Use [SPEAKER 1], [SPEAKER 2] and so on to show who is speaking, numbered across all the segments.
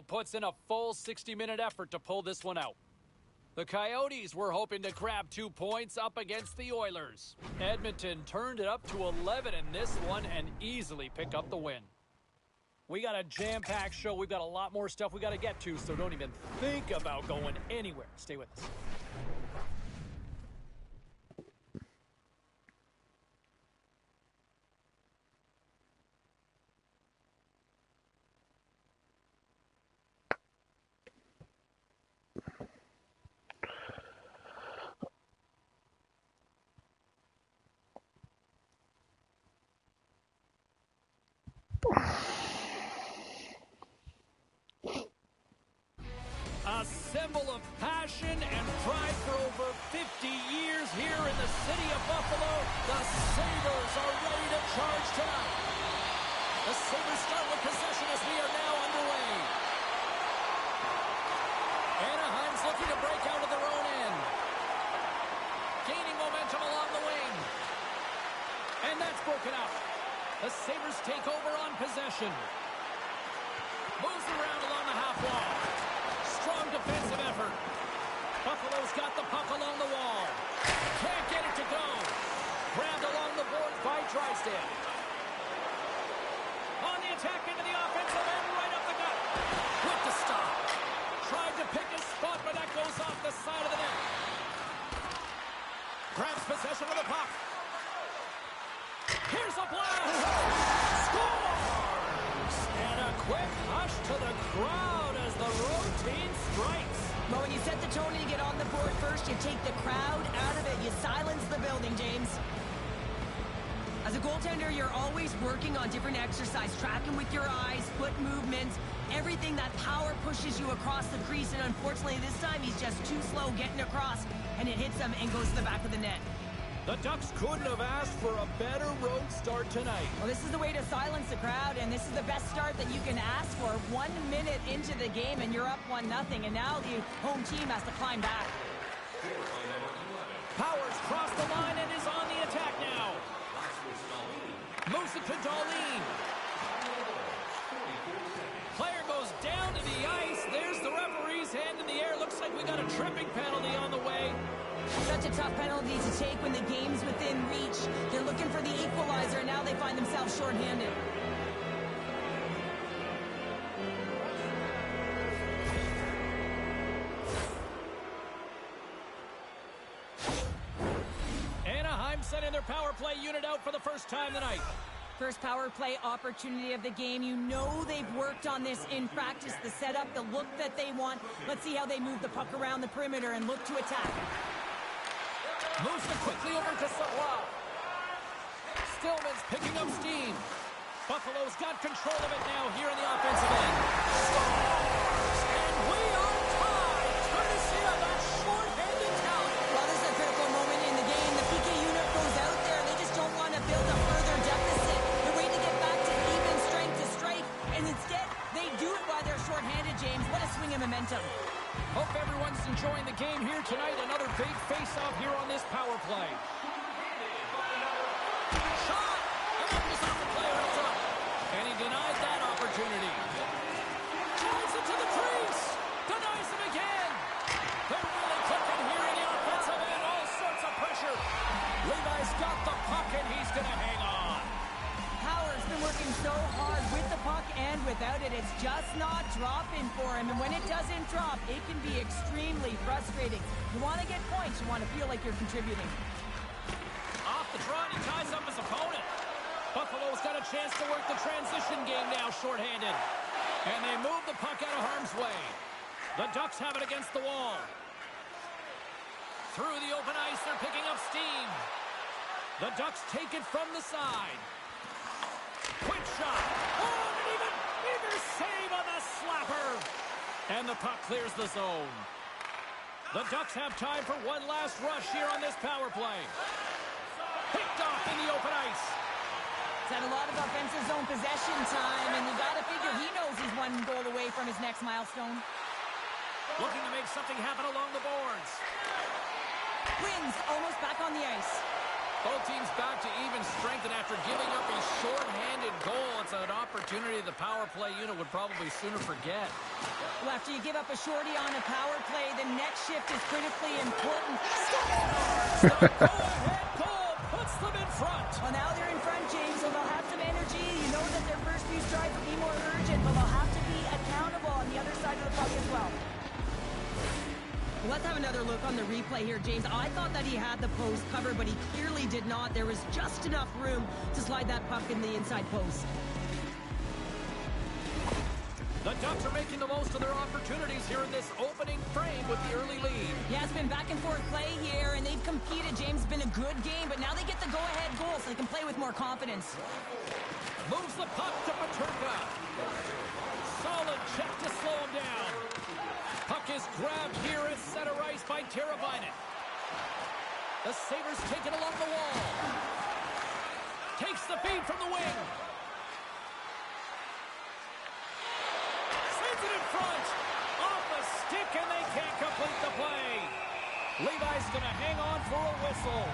[SPEAKER 1] puts in a full 60-minute effort to pull this one out. The Coyotes were hoping to grab 2 points up against the Oilers. Edmonton turned it up to 11 in this one and easily picked up the win. We got a jam-packed show. We've got a lot more stuff we got to get to, so don't even think about going anywhere. Stay with us. A symbol of passion and pride for over 50 years here in the city of Buffalo. The Sabres are ready to charge tonight. The Sabres start with possession as we are now underway. Anaheim's looking to break out of their own end. Gaining momentum along the wing. And that's broken out. The Sabres take over on possession. Moves around along the half wall. Strong defensive effort. Buffalo's got the puck along the wall. Can't get it to go. Grabbed along the boards by Drysdale. On the attack into the offensive end, right up the gut. With the stop. Tried to pick his spot, but that goes off the side of the net. Grabs possession of the puck. Here's a blast. Scores! And a quick hush to the crowd as the routine strikes.
[SPEAKER 2] Well, when you set the tone and you get on the board first, you take the crowd out of it. You silence the building, James. As a goaltender, you're always working on different exercise, tracking with your eyes, foot movements, everything that power pushes you across the crease. And unfortunately, this time, he's just too slow getting across, and it hits him and goes to the back of the net.
[SPEAKER 1] The Ducks couldn't have asked for a better road start tonight.
[SPEAKER 2] Well, this is the way to silence the crowd, and this is the best start that you can ask for. 1 minute into the game, and you're up 1-0, and now the home team has to climb back.
[SPEAKER 1] Powers crossed the line and is on the attack now. Moves it to Darlene. Player goes down to the ice. There's the referee's hand in the air. Looks like we got a tripping penalty on the way.
[SPEAKER 2] Such a tough penalty to take when the game's within reach. They're looking for the equalizer, and now they find themselves shorthanded.
[SPEAKER 1] Anaheim sending their power play unit out for the first time tonight.
[SPEAKER 2] First power play opportunity of the game. You know they've worked on this in practice. The setup, the look that they want. Let's see how they move the puck around the perimeter and look to attack.
[SPEAKER 1] Moves it quickly over to Savoie. Stillman's picking up steam. Buffalo's got control of it now here in the offensive end. Scores! And we are tied, courtesy of that short-handed talent.
[SPEAKER 2] Well, this is a critical moment in the game. The PK unit goes out there, and they just don't want to build a further deficit. They're waiting to get back to even strength to strike, and instead, they do it while they're short-handed, James. What a swing of momentum.
[SPEAKER 1] Hope everyone's enjoying the game here tonight. Another big face-off here on this power play. Shot! And that was off the player in front. And he denied that opportunity. Drives it to the crease. Denies him again. They're really clicking here in the offensive end. All sorts of pressure. Levi's got the puck, and he's going to hang on.
[SPEAKER 2] Power's been working so hard with the puck and without it. It's just not dropping for him. And when it doesn't drop, it can be extremely frustrating. You want to get points. You want to feel like you're contributing.
[SPEAKER 1] Off the draw, and he ties up his opponent. Buffalo's got a chance to work the transition game now, shorthanded. And they move the puck out of harm's way. The Ducks have it against the wall. Through the open ice, they're picking up steam. The Ducks take it from the side. Quick shot. Oh, and even save on the slapper. And the puck clears the zone. The Ducks have time for one last rush here on this power play. Picked off in the open ice.
[SPEAKER 2] He's had a lot of offensive zone possession time, and you got to figure he knows he's one goal away from his next milestone.
[SPEAKER 1] Looking to make something happen along the boards.
[SPEAKER 2] Wins almost back on the ice.
[SPEAKER 1] Both teams back to even strength, and after giving up a short-handed goal, it's an opportunity the power play unit would probably sooner forget.
[SPEAKER 2] Well, after you give up a shorty on a power play, the next shift is critically important.
[SPEAKER 1] The go-ahead goal puts them in front.
[SPEAKER 2] Well, now they're in front, James, so they'll have some energy. You know that their first few strides will be more urgent, but they'll have to be accountable on the other side of the puck as well. Let's have another look on the replay here, James. I thought that he had the post covered, but he clearly did not. There was just enough room to slide that puck in the inside post.
[SPEAKER 1] The Ducks are making the most of their opportunities here in this opening frame with the early lead.
[SPEAKER 2] Yeah, it's been back and forth play here, and they've competed. James, it's been a good game, but now they get the go-ahead goal, so they can play with more confidence.
[SPEAKER 1] Moves the puck to Peterka. Solid check to slow him down. Puck is grabbed here at center ice by Teravainen. The Sabres take it along the wall. Takes the feed from the wing. Sends it in front. Off a stick, and they can't complete the play. Levi's going to hang on for a whistle.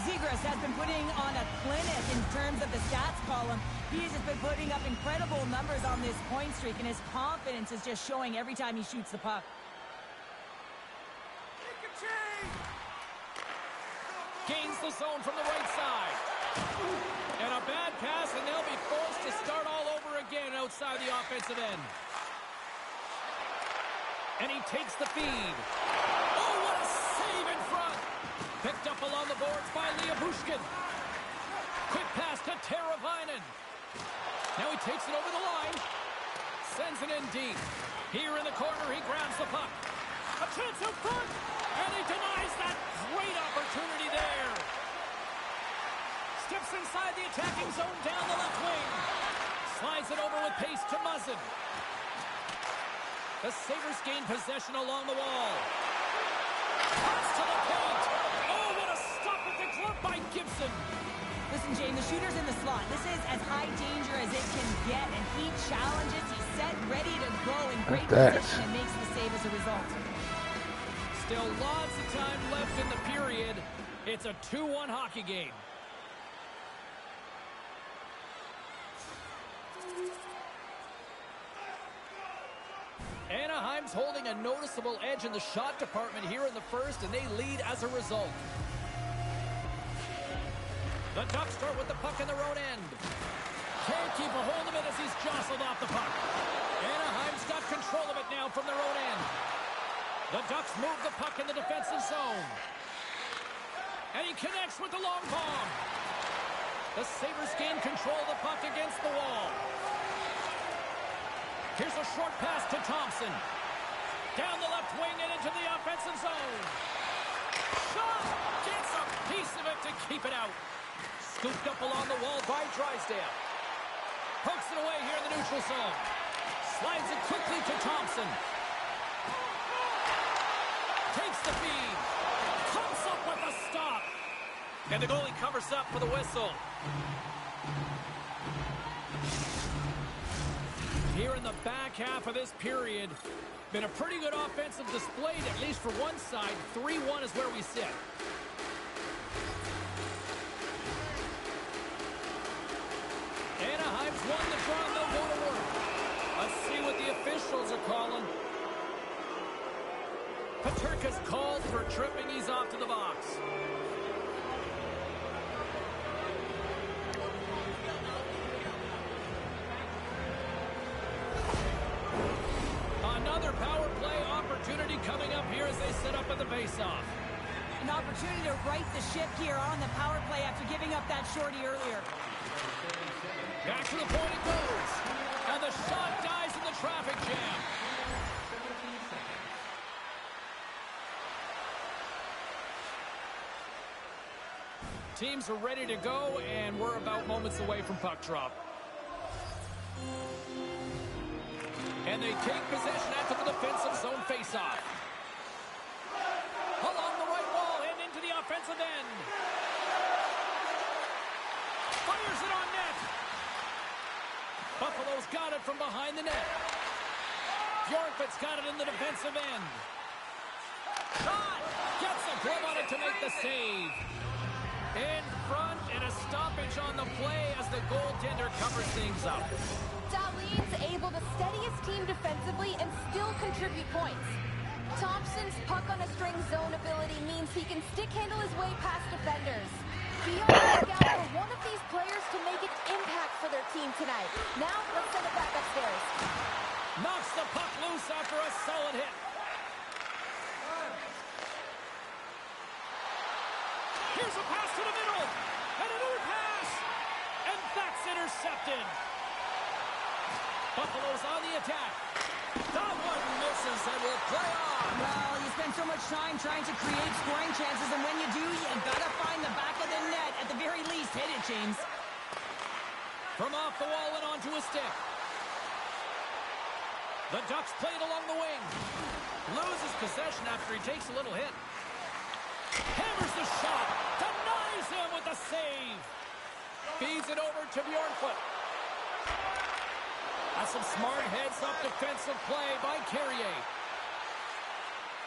[SPEAKER 2] Zegras has been putting on a clinic in terms of the stats column. He's just been putting up incredible numbers on this point streak, and his confidence is just showing every time he shoots the puck.
[SPEAKER 1] Gains the zone from the right side. And a bad pass, and they'll be forced to start all over again outside the offensive end. And he takes the feed. Oh, what a save in front. Picked up along the boards by Liabushkin. Quick pass to Teravainen. Now he takes it over the line. Sends it in deep. Here in the corner, he grabs the puck. A chance out front. And he denies that great opportunity there. Steps inside the attacking zone down the left wing. Slides it over with pace to Muzzin. The Sabres gain possession along the wall. Pass to the paint. Oh, what a stop at the glove by Gibson.
[SPEAKER 2] Listen, Jane, the shooter's in the slot. This is as high danger as it can get, and he challenges. He's set, ready to go in great position and makes the save as a result.
[SPEAKER 1] Still lots of time left in the period. It's a 2-1 hockey game. Anaheim's holding a noticeable edge in the shot department here in the first, and they lead as a result. The Ducks start with the puck in their own end. Can't keep a hold of it as he's jostled off the puck. Anaheim's got control of it now from their own end. The Ducks move the puck in the defensive zone. And he connects with the long bomb. The Sabres gain control of the puck against the wall. Here's a short pass to Thompson. Down the left wing and into the offensive zone. Shot! Gets a piece of it to keep it out. Scooped up along the wall by Drysdale. Pokes it away here in the neutral zone. Slides it quickly to Thompson. Takes the feed. Comes up with a stop. And the goalie covers up for the whistle. Here in the back half of this period, been a pretty good offensive display, at least for one side. 3-1 is where we sit. Anaheim's won the draw, and they'll go to work. Let's see what the officials are calling. Peterka's called for tripping. He's off to the box. Another power play opportunity coming up here as they set up at the faceoff.
[SPEAKER 2] An opportunity to right the ship here on the power play after giving up that shorty earlier.
[SPEAKER 1] Back to the point it goes. And the shot dies in the traffic jam. Teams are ready to go, and we're about moments away from puck drop. And they take possession after the defensive zone faceoff. Along the right wall and into the offensive end. Fires it on net. Buffalo's got it from behind the net. Bjorkfit's got it in the defensive end. Shot! Gets a grip on it to make the save. In front, and a stoppage on the play as the goaltender covers things up.
[SPEAKER 3] Dahlin's able to steady his team defensively and still contribute points. Thompson's puck-on-a-string zone ability means he can stick-handle his way past defenders. He only look out for one of these players to make an impact for their team tonight. Now, let's send it back upstairs.
[SPEAKER 1] Knocks the puck loose after a solid hit. Here's a pass to the middle. And another pass. And that's intercepted. Buffalo's on the attack. That one misses and will play on.
[SPEAKER 2] Well, you spend so much time trying to create scoring chances, and when you do, you gotta find the back of the net. At the very least, hit it, James.
[SPEAKER 1] From off the wall and onto a stick. The Ducks play it along the wing. Loses possession after he takes a little hit. Hammers the shot. Denies him with the save. Feeds it over to Bjornfoot. That's some smart heads-up defensive play by Carrier.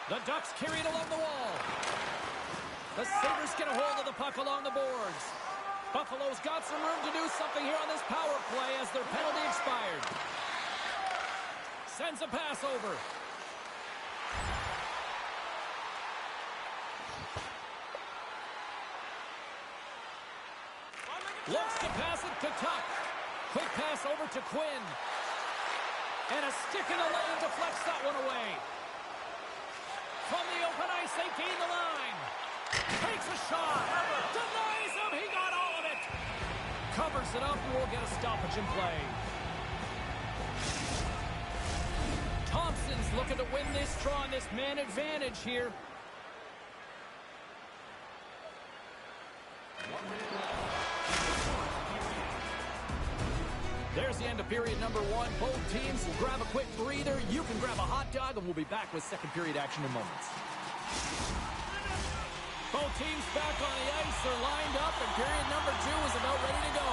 [SPEAKER 1] The Ducks carry it along the wall. The Sabres get a hold of the puck along the boards. Buffalo's got some room to do something here on this power play as their penalty expired. Sends a pass over. Looks to pass it to Tuck. Quick pass over to Quinn. And a stick in the lane deflects that one away. From the open ice, they gain the line. Takes a shot. Denies him. He got all of it. Covers it up and will get a stoppage in play. Thompson's looking to win this draw on this man advantage here. There's the end of period number one. Both teams will grab a quick breather. You can grab a hot dog, and we'll be back with second period action in moments. Both teams back on the ice. They're lined up, and period number two is about ready to go.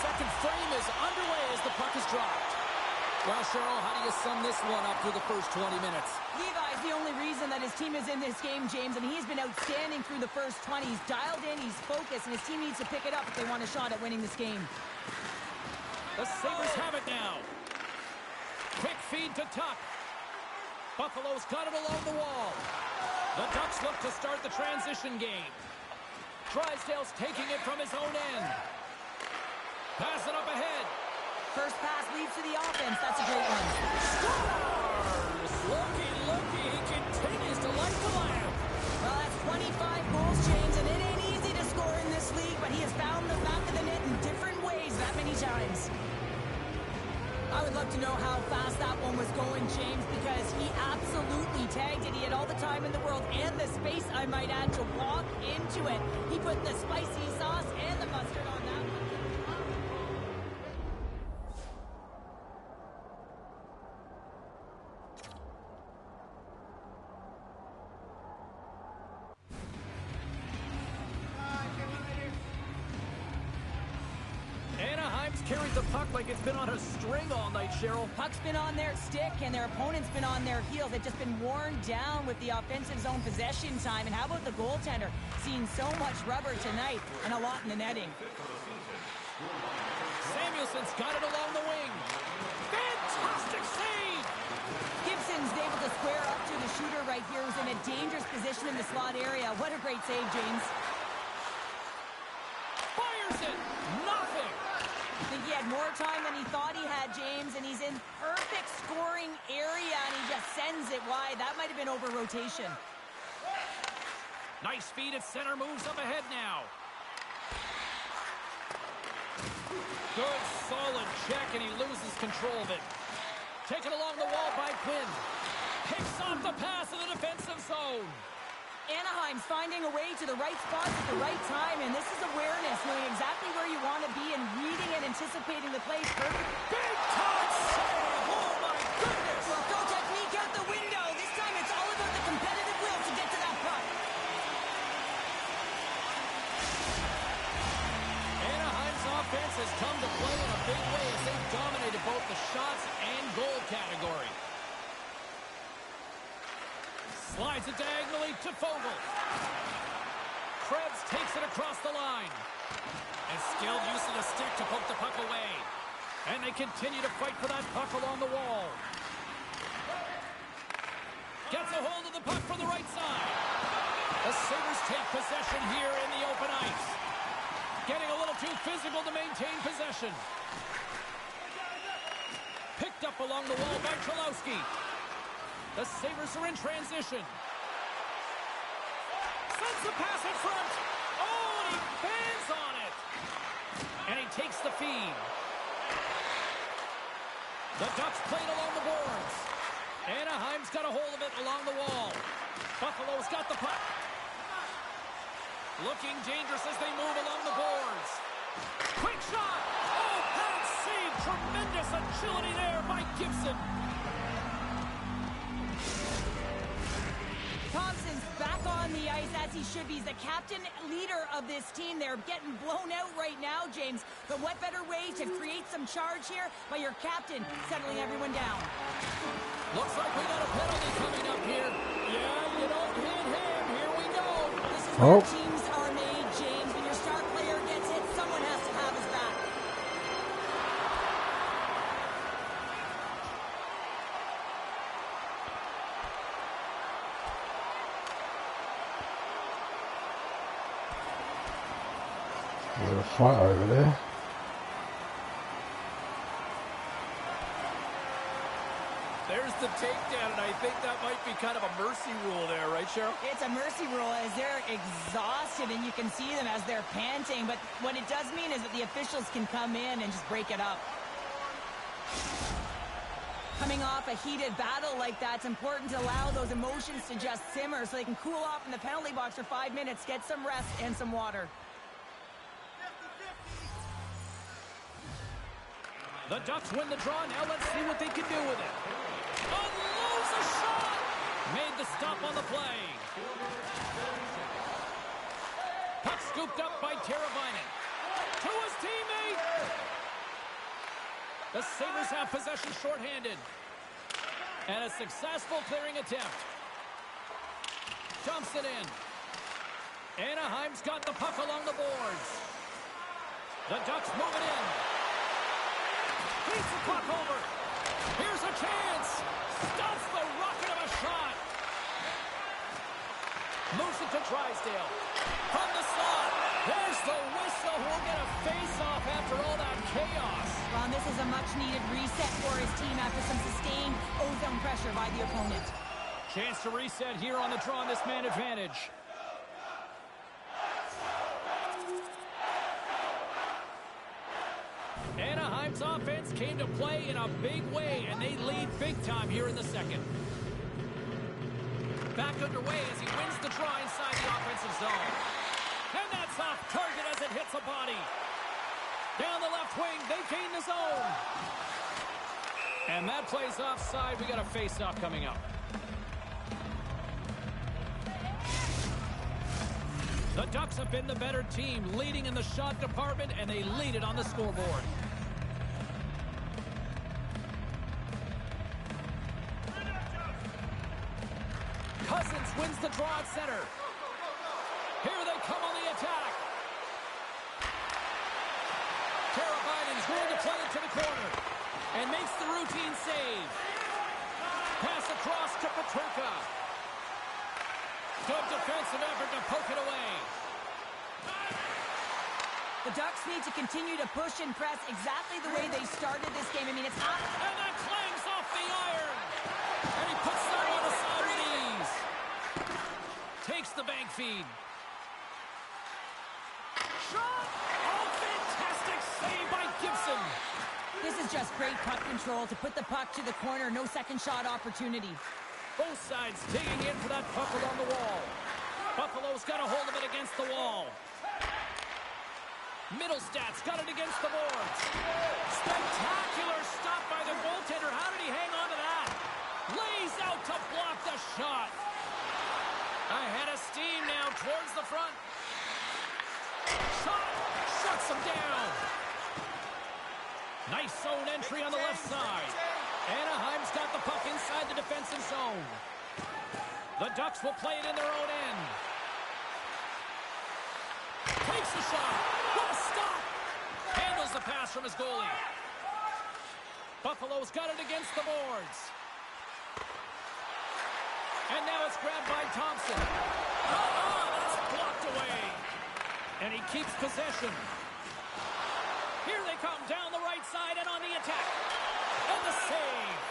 [SPEAKER 1] Second frame is underway as the puck is dropped. Well, Cheryl, how do you sum this one up through the first 20 minutes?
[SPEAKER 2] Levi's the only reason that his team is in this game, James, and he's been outstanding through the first 20. He's dialed in, he's focused, and his team needs to pick it up if they want a shot at winning this game.
[SPEAKER 1] The Sabres have it now. Quick feed to Tuck. Buffalo's got it along the wall. The Ducks look to start the transition game. Drysdale's taking it from his own end. Pass it up ahead.
[SPEAKER 2] First pass leads to the offense. That's a great one.
[SPEAKER 1] Scores! Looky, he continues to light the lamp.
[SPEAKER 2] Well, that's 25 goals, James, and it ain't easy to score in this league, but he has found the back of the net in different ways that many times. I would love to know how fast that one was going, James, because he absolutely tagged it. He had all the time in the world and the space, I might add, to walk into it. He put the spicy sauce and the mustard on that one.
[SPEAKER 1] Carried the puck like it's been on a string all night, Cheryl.
[SPEAKER 2] Puck's been on their stick, and their opponent's been on their heels. They've just been worn down with the offensive zone possession time. And how about the goaltender? Seeing so much rubber tonight and a lot in the netting.
[SPEAKER 1] Samuelson's got it along the wing. Fantastic save!
[SPEAKER 2] Gibson's able to square up to the shooter right here, who's in a dangerous position in the slot area. What a great save, James.
[SPEAKER 1] Fires it! Nothing!
[SPEAKER 2] I think he had more time than he thought he had, James, and he's in perfect scoring area, and he just sends it wide. That might have been over rotation.
[SPEAKER 1] Nice feed at center, moves up ahead now. Good, solid check, and he loses control of it. Taken along the wall by Quinn. Picks off the pass in the defensive zone.
[SPEAKER 2] Anaheim's finding a way to the right spots at the right time, and this is awareness, knowing exactly where you want to be and reading and anticipating the plays perfect.
[SPEAKER 1] Big time save! Oh, my goodness!
[SPEAKER 2] Well, throw technique out the window. This time it's all about the competitive will to get to that puck.
[SPEAKER 1] Anaheim's offense has come to play in a big way as they've dominated both the shots and goal category. Slides it diagonally to Fogle. Krebs takes it across the line. And skilled use of the stick to poke the puck away. And they continue to fight for that puck along the wall. Gets a hold of the puck from the right side. The Sabres take possession here in the open ice. Getting a little too physical to maintain possession. Picked up along the wall by Cholowski. The Sabres are in transition. Sends the pass in front. Oh, and he bangs on it. And he takes the feed. The Ducks played along the boards. Anaheim's got a hold of it along the wall. Buffalo's got the puck. Looking dangerous as they move along the boards. Quick shot. Oh, bad save. Tremendous agility there by Gibson.
[SPEAKER 2] Thompson's back on the ice as he should be. He's the captain, leader of this team. They're getting blown out right now, James. But what better way to create some charge here by your captain settling everyone down?
[SPEAKER 1] Looks like we got a penalty coming up here. Yeah, you don't hit him. Here we go.
[SPEAKER 2] This is where teams are made, James. When your star player gets hit, someone has to have his back.
[SPEAKER 4] There's a fight over there.
[SPEAKER 1] There's the takedown, and I think that might be kind of a mercy rule there, right, Cheryl?
[SPEAKER 2] It's a mercy rule as they're exhausted, and you can see them as they're panting. But what it does mean is that the officials can come in and just break it up. Coming off a heated battle like that, it's important to allow those emotions to just simmer so they can cool off in the penalty box for 5 minutes, get some rest and some water.
[SPEAKER 1] The Ducks win the draw. Now let's see what they can do with it. Unloads a shot. Made the stop on the play. Puck scooped up by Teravainen. To his teammate. The Sabres have possession shorthanded. And a successful clearing attempt. Dumps it in. Anaheim's got the puck along the boards. The Ducks move it in. Beats the puck over. Here's a chance. Stops the rocket of a shot. Moves it to Drysdale. From the slot. There's the whistle. We'll get a face-off after all that chaos.
[SPEAKER 2] Well, this is a much-needed reset for his team after some sustained ozone pressure by the opponent.
[SPEAKER 1] Chance to reset here on the draw on this man advantage. Anaheim's offense came to play in a big way, and they lead big time here in the second. Back underway as he wins the draw inside the offensive zone. And that's off target as it hits a body. Down the left wing, they gain the zone. And that plays offside. We got a face-off coming up. The Ducks have been the better team, leading in the shot department, and they lead it on the scoreboard. Cousins wins the draw at center. Here they come on the attack. Teravainen's going to play it to the corner and makes the routine save. Pass across to Petrarca. Good defensive effort to poke it away.
[SPEAKER 2] The Ducks need to continue to push and press exactly the way they started this game. I mean, it's not...
[SPEAKER 1] And that clangs off the iron. And he puts that one aside with ease. Takes the bank feed. Shot! Oh, fantastic save by Gibson.
[SPEAKER 2] This is just great puck control to put the puck to the corner. No second shot opportunity.
[SPEAKER 1] Both sides digging in for that puck along the wall. Buffalo's got a hold of it against the wall. Middlestad's got it against the boards. Spectacular stop by the goaltender. How did he hang on to that? Lays out to block the shot. Ahead of steam now towards the front. Shot! Shuts him down. Nice zone entry on the left side. Anaheim's got the puck inside the defensive zone. The Ducks will play it in their own end. Takes the shot. What a stop. Handles the pass from his goalie. Buffalo's got it against the boards. And now it's grabbed by Thompson. That's blocked away. And he keeps possession. Here they come down the right side and on the attack. And the save.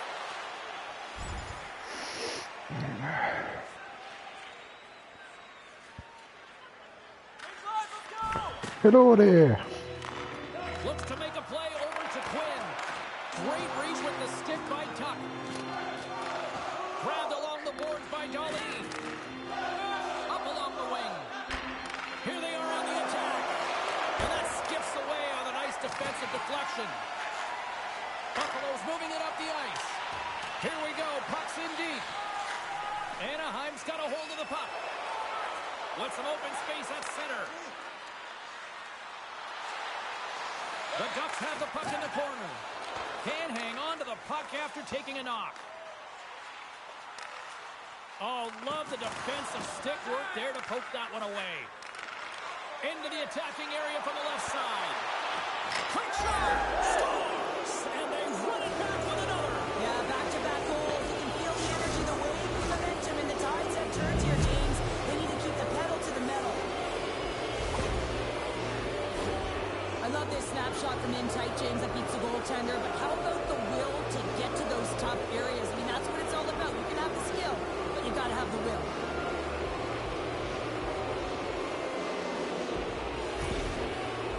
[SPEAKER 4] Hello there.
[SPEAKER 1] Looks to make a play over to Quinn. Great reach with the stick by Tuck. Grabbed along the boards by Darlene. Up along the wing. Here they are on the attack. And that skips away on a nice defensive deflection. Buffalo's moving it up the ice. Here we go. Puck's in deep. Anaheim's got a hold of the puck. With some open space at center. The Ducks have the puck in the corner. Can't hang on to the puck after taking a knock. Oh, love the defensive stick work there to poke that one away. Into the attacking area from the left side. Quick shot! Scores! And they run it back with another.
[SPEAKER 2] Yeah, back-to-back goals. You can feel the energy, the wave, the momentum, and the tides have turned here, James. They need to keep the pedal to the metal. I love this snapshot from in tight, James, that beats the goaltender, but how about the will to get to those tough areas? I mean, that's what it's all about. You can have the skill, but you gotta have the will.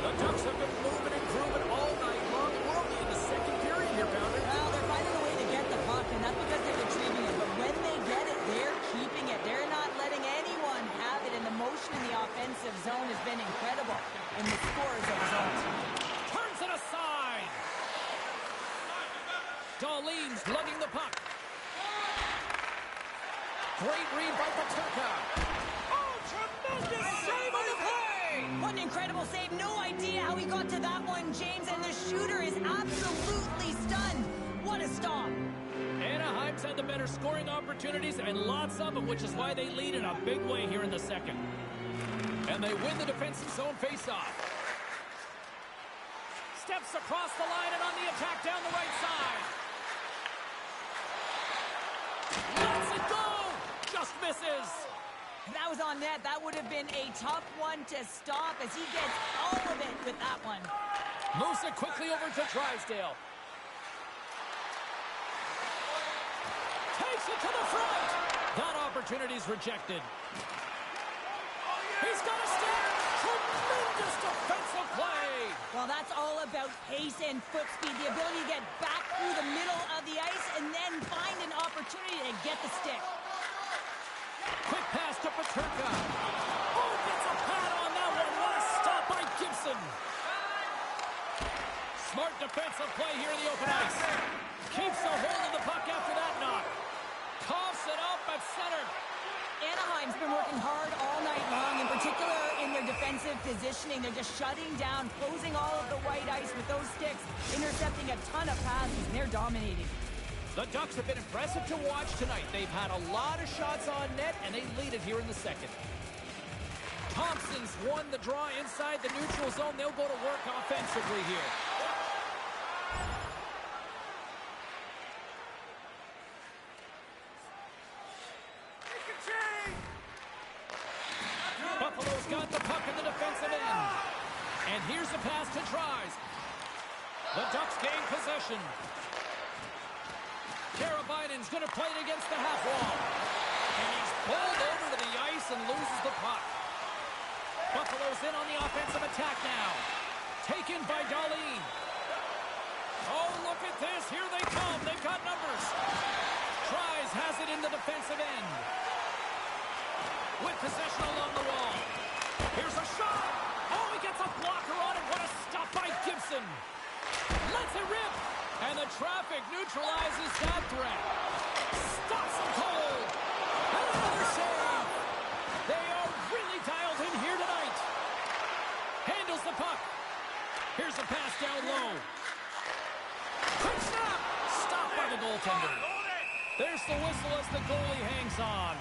[SPEAKER 1] The Ducks have been moving and grooving all night long, and we're only in the second period here, Pounder.
[SPEAKER 2] Well, they're finding a way to get the puck, and that's because they're retrieving it, but when they get it, they're keeping it. They're not letting anyone have it, and the motion in the offensive zone has been incredible, and the score is a result.
[SPEAKER 1] Turns it aside. Darlene's lugging the puck. Great read by Paterka. Oh, tremendous save on the play!
[SPEAKER 2] What an incredible save. No idea how he got to that one, James, and the shooter is absolutely stunned. What a stop.
[SPEAKER 1] Anaheim's had the better scoring opportunities, and lots of them, which is why they lead in a big way here in the second. And they win the defensive zone faceoff. Steps across the line and on the attack down the right side. Lets it go! Just misses.
[SPEAKER 2] If that was on net, that would have been a tough one to stop as he gets all of it with that one.
[SPEAKER 1] Moves it quickly over to Drysdale. Takes it to the front. That opportunity's rejected. He's got a stick. Tremendous defensive play.
[SPEAKER 2] Well, that's all about pace and foot speed, the ability to get back through the middle of the ice and then find an opportunity to get the stick.
[SPEAKER 1] Quick pass to Paterka. Oh, gets a pad on that one. What a stop by Gibson. Smart defensive play here in the open ice. Keeps a hold of the puck after that knock. Coughs it up at center.
[SPEAKER 2] Anaheim's been working hard all night long, in particular in their defensive positioning. They're just shutting down, closing all of the white ice with those sticks, intercepting a ton of passes, and they're dominating.
[SPEAKER 1] The Ducks have been impressive to watch tonight. They've had a lot of shots on net, and they lead it here in the second. Thompson's won the draw inside the neutral zone. They'll go to work offensively here. Buffalo's got the puck in the defensive end. And here's the pass to Tries. The Ducks gain possession. Karabainen's going to play it against the half wall. And he's pulled over to the ice and loses the puck. Buffalo's in on the offensive attack now. Taken by Darlene. Oh, look at this. Here they come. They've got numbers. Tries has it in the defensive end. With possession along the wall. Here's a shot. Oh, he gets a blocker on it. What a stop by Gibson. Lets it rip. And the traffic neutralizes that threat. Stops him cold. And another save. They are really dialed in here tonight. Handles the puck. Here's a pass down low. Quick snap. Stopped by the goaltender. There's the whistle as the goalie hangs on.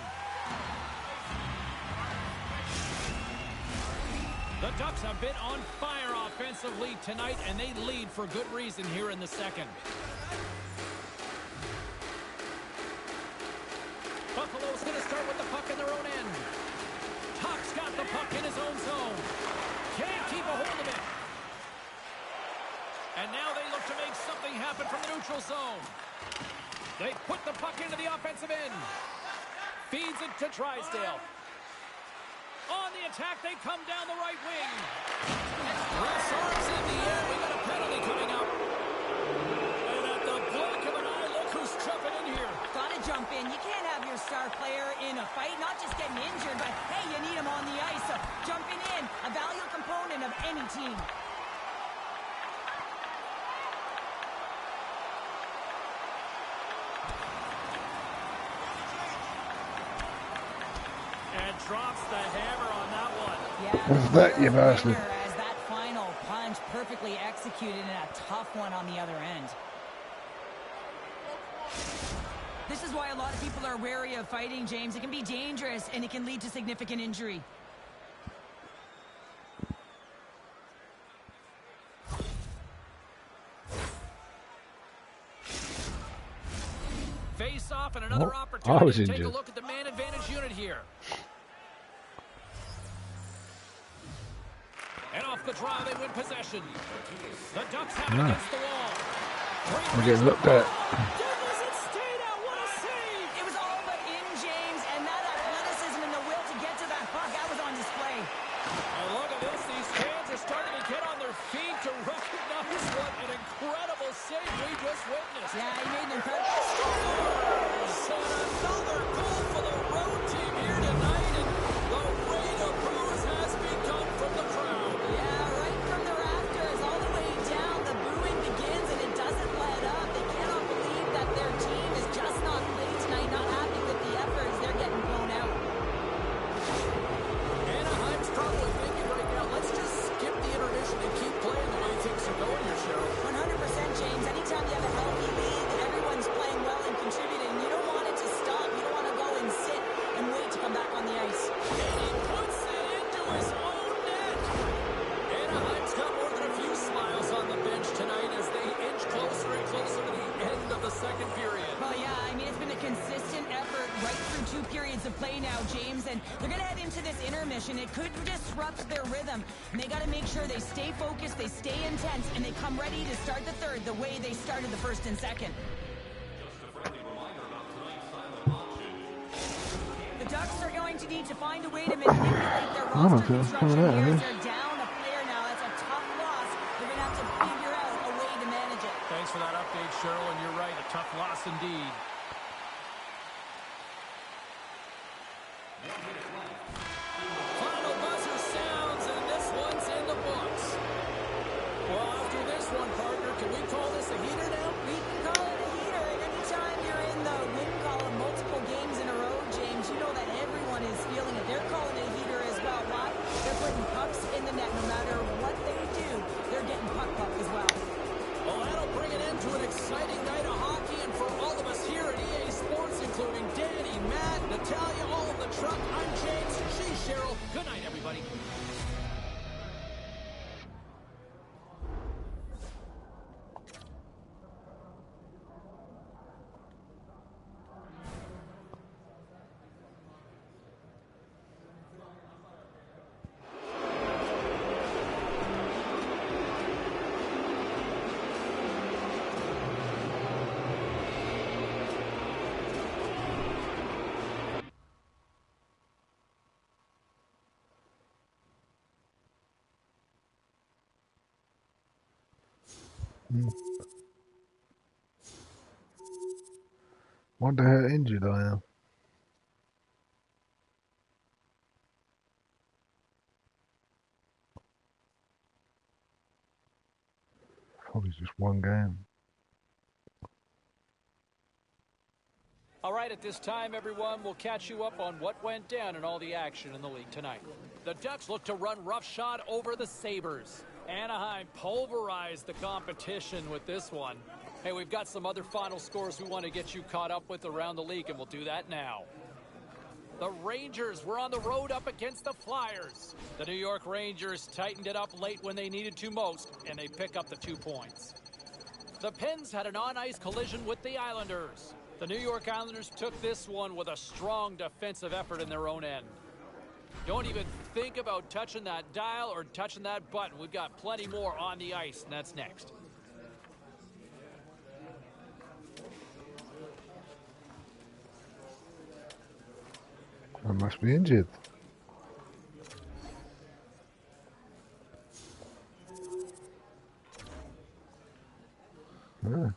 [SPEAKER 1] The Ducks have been on fire offensively tonight, and they lead for good reason here in the second. Buffalo's going to start with the puck in their own end. Tuch's got the puck in his own zone. Can't keep a hold of it. And now they look to make something happen from the neutral zone. They put the puck into the offensive end. Feeds it to Drysdale. On the attack, they come down the right wing. Press arms in the air. We got a penalty coming up. And at the blink of an eye, look who's jumping in here.
[SPEAKER 2] Gotta jump in. You can't have your star player in a fight, not just getting injured, but hey, you need him on the ice. So jumping in, a valuable component of any team.
[SPEAKER 1] Drops the hammer on that one.
[SPEAKER 2] Yeah,
[SPEAKER 4] what's that, you bastard?
[SPEAKER 2] As that final punch perfectly executed in a tough one on the other end. This is why a lot of people are wary of fighting, James. It can be dangerous, and it can lead to significant injury.
[SPEAKER 1] Face off and another
[SPEAKER 4] I
[SPEAKER 1] opportunity
[SPEAKER 4] was
[SPEAKER 1] to take
[SPEAKER 4] injured.
[SPEAKER 1] a look at the man advantage unit here. And off the draw, they win possession. The Ducks have it against the wall.
[SPEAKER 4] I'm getting looked at.
[SPEAKER 1] Douglas, it stayed out. What a save!
[SPEAKER 2] It was all but in, James, and that athleticism and the will to get to that puck, that was on display.
[SPEAKER 1] And look at this. These fans are starting to get on their feet to recognize what an incredible save we just witnessed.
[SPEAKER 2] Yeah, he made an incredible
[SPEAKER 1] Scores! And another goal for the road team here tonight. And the rain of booze has begun from the crowd.
[SPEAKER 2] Yeah, right from the rafters, all the way down, the booing begins, and it doesn't let up. They cannot believe that their team is just not playing tonight, not happy with the efforts. They're getting blown out.
[SPEAKER 1] Anaheim's probably thinking right now, let's just skip the intermission and keep playing the way things are going here, Cheryl.
[SPEAKER 2] 100%, James. Anytime you have a healthy league, everyone's playing well and contributing. You don't want it to stop. You don't want to go and sit and wait to come back on the ice.
[SPEAKER 1] And he puts it into his own net. Anaheim's got more than a few smiles on the bench tonight as they inch closer and closer to the end of the second period.
[SPEAKER 2] Well, yeah, I mean, it's been a consistent effort right through 2 periods of play now, James, and they're going to head into this intermission. It could disrupt their rhythm, and they got to make sure they stay focused, they stay intense, and they come ready to start the third the way they started the first and second. The Ducks are going to need to find a way to manipulate their roster construction here. They're down a player now. That's a tough loss. They're going to have to figure out a way to manage it.
[SPEAKER 1] Thanks for that update, Cheryl, and you're right, a tough loss indeed. Final buzzer sounds, and this one's in the books. Well, after this one, partner, can we call this a heater now?
[SPEAKER 2] We can call it a heater, and anytime you're in the win column multiple games in a row, James, you know that everyone is feeling it. They're calling it a heater as well. Why? They're putting pucks in the net. No matter what they do, they're getting puck as well.
[SPEAKER 1] Well, that'll bring an end to an exciting night of hockey, and for all of us here at EA Sports, including Danny, Matt, Natalia, all of the truck, I'm James, she's Cheryl. Good night, everybody.
[SPEAKER 4] Wonder how injured I am. Probably just one game.
[SPEAKER 1] All right, at this time, everyone, we'll catch you up on what went down in all the action in the league tonight. The Ducks look to run roughshod over the Sabres. Anaheim pulverized the competition with this one. Hey, we've got some other final scores we want to get you caught up with around the league, and we'll do that now. The Rangers were on the road up against the Flyers. The New York Rangers tightened it up late when they needed to most, and they pick up the 2 points. The Pens had an on-ice collision with the Islanders. The New York Islanders took this one with a strong defensive effort in their own end. Don't even think about touching that dial or touching that button. We've got plenty more on the ice, and that's next.
[SPEAKER 4] I must be injured. Yeah.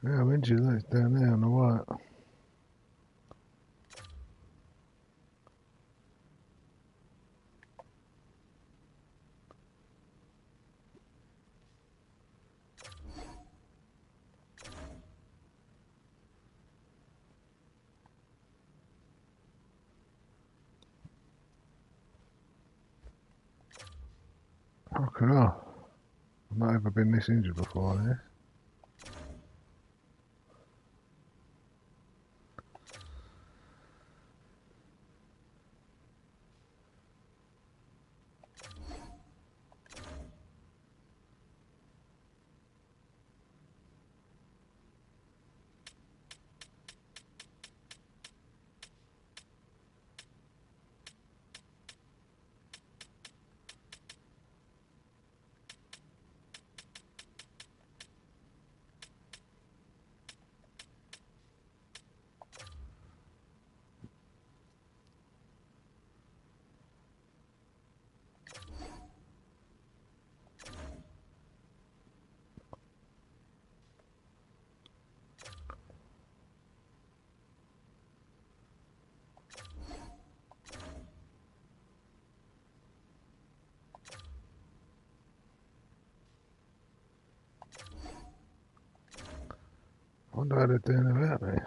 [SPEAKER 4] Yeah, I'm injured. That's down there on the right. Okay. I've not ever been this injured before, eh? I wonder how they're doing about me.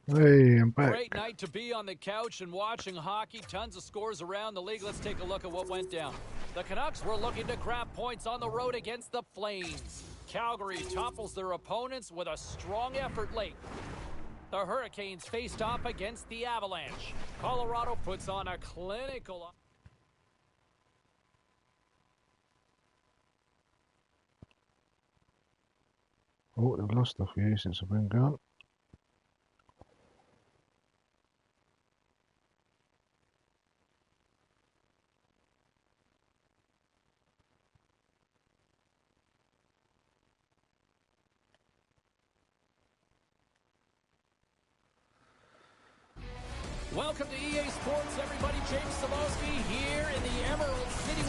[SPEAKER 4] Hey, I'm back.
[SPEAKER 1] Great night to be on the couch and watching hockey. Tons of scores around the league. Let's take a look at what went down. The Canucks were looking to grab points on the road against the Flames. Calgary topples their opponents with a strong effort late. The Hurricanes faced off against the Avalanche. Colorado puts on a clinical...
[SPEAKER 4] Oh, they've lost a few since I've been gone.
[SPEAKER 1] Welcome to EA Sports, everybody. James Cebulski here in the Emerald City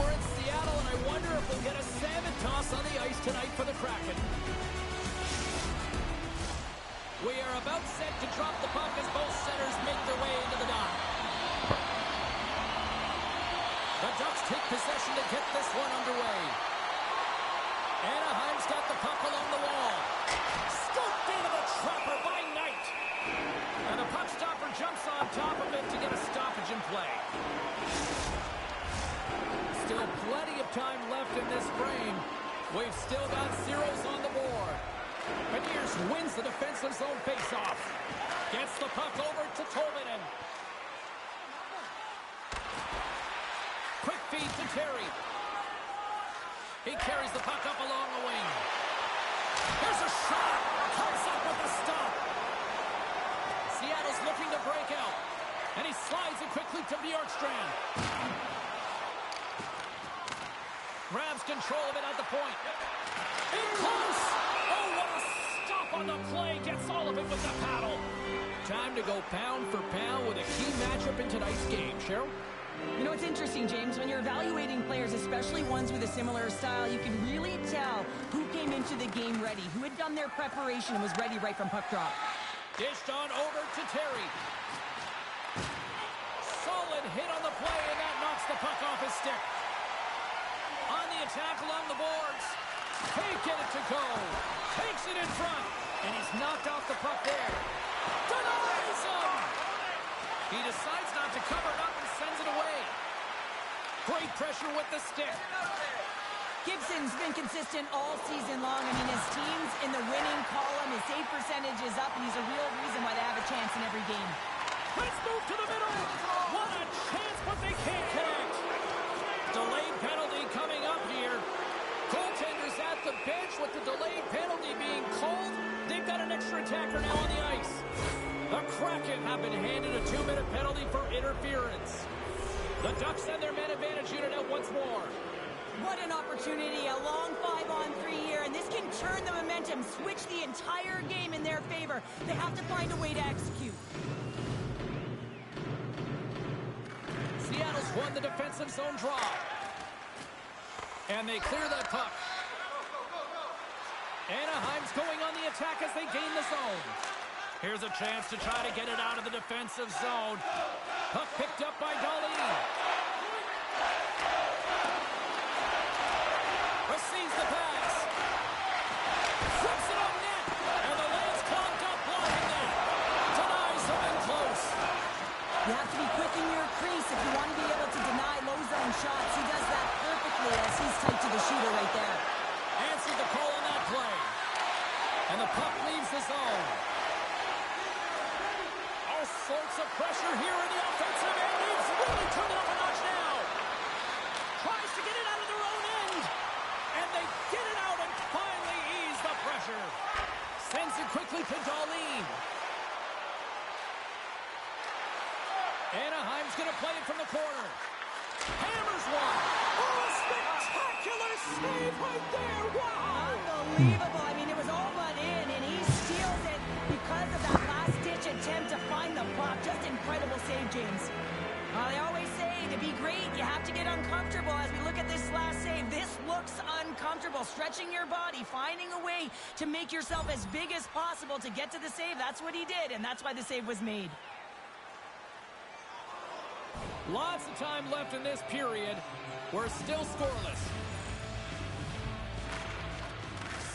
[SPEAKER 1] We are about set to drop the puck as both centers make their way into the dot. The Ducks take possession to get this one underway. Anaheim's got the puck along the wall. Scooped into the trapper by Knight. And the puck stopper jumps on top of it to get a stoppage in play. Still plenty of time left in this frame. We've still got zeros on the board. Beniers wins the defensive zone faceoff. Gets the puck over to Tolvanen. Quick feed to Terry. He carries the puck up along the wing. Here's a shot. Comes up with a stop. Seattle's looking to break out. And he slides it quickly to Bjorkstrand. Grabs control of it at the point. In close. Oh, what a stop on the play. Gets all of it with the paddle. Time to go pound for pound with a key matchup in tonight's game. Cheryl?
[SPEAKER 2] You know, it's interesting, James. When you're evaluating players, especially ones with a similar style, you can really tell who came into the game ready, who had done their preparation and was ready right from puck drop.
[SPEAKER 1] Dished on over to Terry. Solid hit on the play, and that knocks the puck off his stick. On the attack along the boards. Can't get it to go. Takes it in front. And he's knocked off the puck there. Denies him. He decides not to cover it up and sends it away. Great pressure with the stick.
[SPEAKER 2] Gibson's been consistent all season long. I mean, his team's in the winning column. His save percentage is up, and he's a real reason why they have a chance in every game.
[SPEAKER 1] Let's move to the middle. What a chance, but they can't connect. Delayed penalty coming up here. Goaltenders at the bench with the delayed penalty being called. They've got an extra attacker now on the ice. The Kraken have been handed a 2-minute penalty for interference. The Ducks send their man advantage unit out once more.
[SPEAKER 2] What an opportunity, a long 5-on-3 here, and this can turn the momentum, switch the entire game in their favor. They have to find a way to execute.
[SPEAKER 1] Seattle's won the defensive zone draw. And they clear that puck. Anaheim's going on the attack as they gain the zone. Here's a chance to try to get it out of the defensive zone. Puck picked up by Dahlin. Receives the pass. Flips it on net. And the lane's clogged up blocking that. Denies him in close.
[SPEAKER 2] You have to be quick in your crease if you want to be able to deny low zone shots. He does that perfectly as he's tight to the shooter right there.
[SPEAKER 1] Answered the call on that play. And the puck leaves the zone. All sorts of pressure here in the offensive end. He's really turned it up a notch now. Tries to get it out of their own end. And they get it out and finally ease the pressure. Sends it quickly to Dahlin. Anaheim's going to play it from the corner. Hammers one. Oh, a spectacular save right there. Wow.
[SPEAKER 2] Unbelievable. I mean, it was all but in, and he steals it because of that last-ditch attempt to find the puck. Just incredible save, James. They always say to be great, you have to get uncomfortable. As we look at this last save, this looks uncomfortable. Stretching your body, finding a way to make yourself as big as possible to get to the save. That's what he did, and that's why the save was made.
[SPEAKER 1] Lots of time left in this period. We're still scoreless.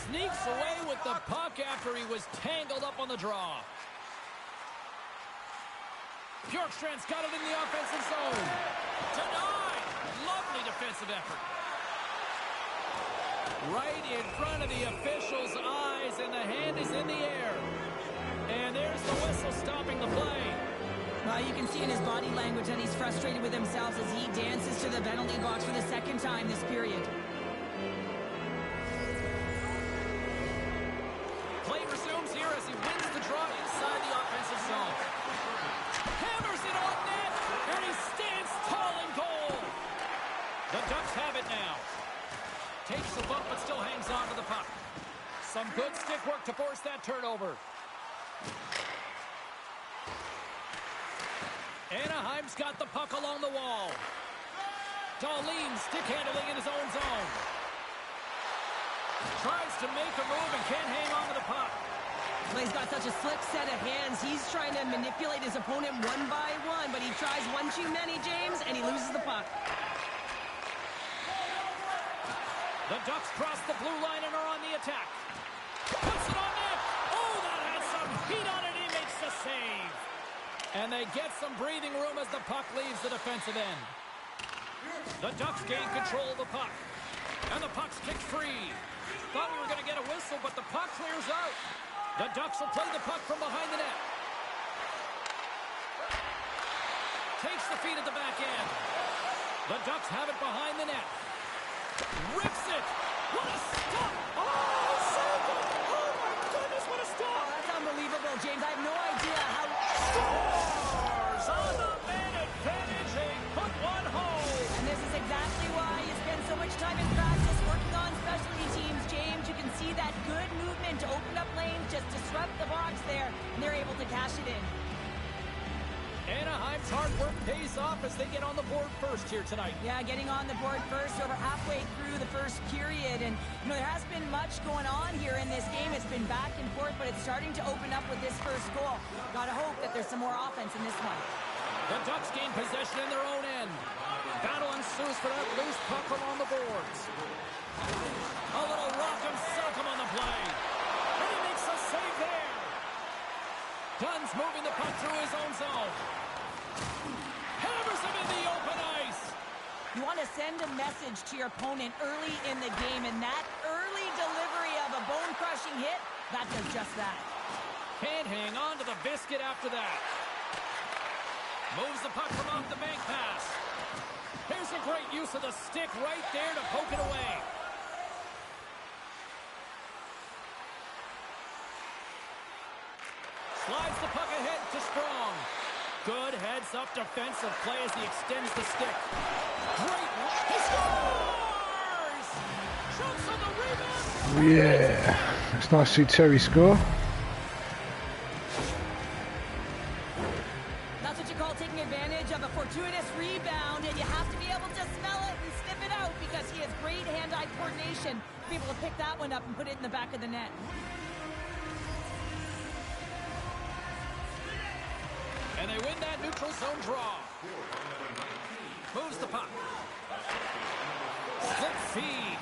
[SPEAKER 1] Sneaks away with the puck after he was tangled up on the draw. Bjorkstrand's got it in the offensive zone. Denied. Lovely defensive effort. Right in front of the official's eyes, and the hand is in the air. And there's the whistle stopping the play.
[SPEAKER 2] You can see in his body language that he's frustrated with himself as he dances to the penalty box for the second time this period.
[SPEAKER 1] Play resumes here as he wins the draw inside the offensive zone. Hammers it on net, and he stands tall in goal. The Ducks have it now. Takes the bump, but still hangs on to the puck. Some good stick work to force that turnover. Anaheim's got the puck along the wall. Dahlin stick handling in his own zone. Tries to make a move and can't hang on to the puck.
[SPEAKER 2] Well, he's got such a slick set of hands. He's trying to manipulate his opponent one by one, but he tries one too many, James, and he loses the puck.
[SPEAKER 1] The Ducks cross the blue line and are on the attack. Puts it on net. Oh, that had some heat on it. He makes the save. And they get some breathing room as the puck leaves the defensive end. The Ducks gain control of the puck. And the puck's kicked free. Thought we were going to get a whistle, but the puck clears out. The Ducks will play the puck from behind the net. Takes the feed at the back end. The Ducks have it behind the net. Rips it. What a stop. Oh, saved it. Oh, my goodness, what a stop.
[SPEAKER 2] Oh, that's unbelievable, James. I have no idea how...
[SPEAKER 1] Scores on the man advantage. They put one home.
[SPEAKER 2] And this is exactly why you spend so much time in practice working on specialty teams, James. You can see that good movement to open up lanes, just disrupt the box there, and they're able to cash it in.
[SPEAKER 1] Anaheim's hard work pays off as they get on the board first here tonight.
[SPEAKER 2] Yeah, getting on the board first over halfway through the first period. And, you know, there has been much going on here in this game. It's been back and forth, but it's starting to open up with this first goal. Gotta hope that there's some more offense in this one.
[SPEAKER 1] The Ducks gain possession in their own end. Battle ensues for that loose puck along the boards. A little rock'em sock'em on the play. And he makes a save there. Dunn's moving the puck through his own zone. Hammers him in the open ice.
[SPEAKER 2] You want to send a message to your opponent early in the game, and that early delivery of a bone-crushing hit, that does just that.
[SPEAKER 1] Can't hang on to the biscuit after that. Moves the puck from off the bank pass. Here's a great use of the stick right there to poke it away. Slides the puck ahead to Strong. Good heads-up defensive play as he extends the stick. Great. He scores! Jumps on the rebound.
[SPEAKER 4] Yeah. It's nice to see Terry score.
[SPEAKER 2] That's what you call taking advantage of a fortuitous rebound, and you have to be able to smell it and sniff it out because he has great hand-eye coordination to be able to pick that one up and put it in the back of the net.
[SPEAKER 1] And they win that neutral zone draw. Moves the puck. Slip feed.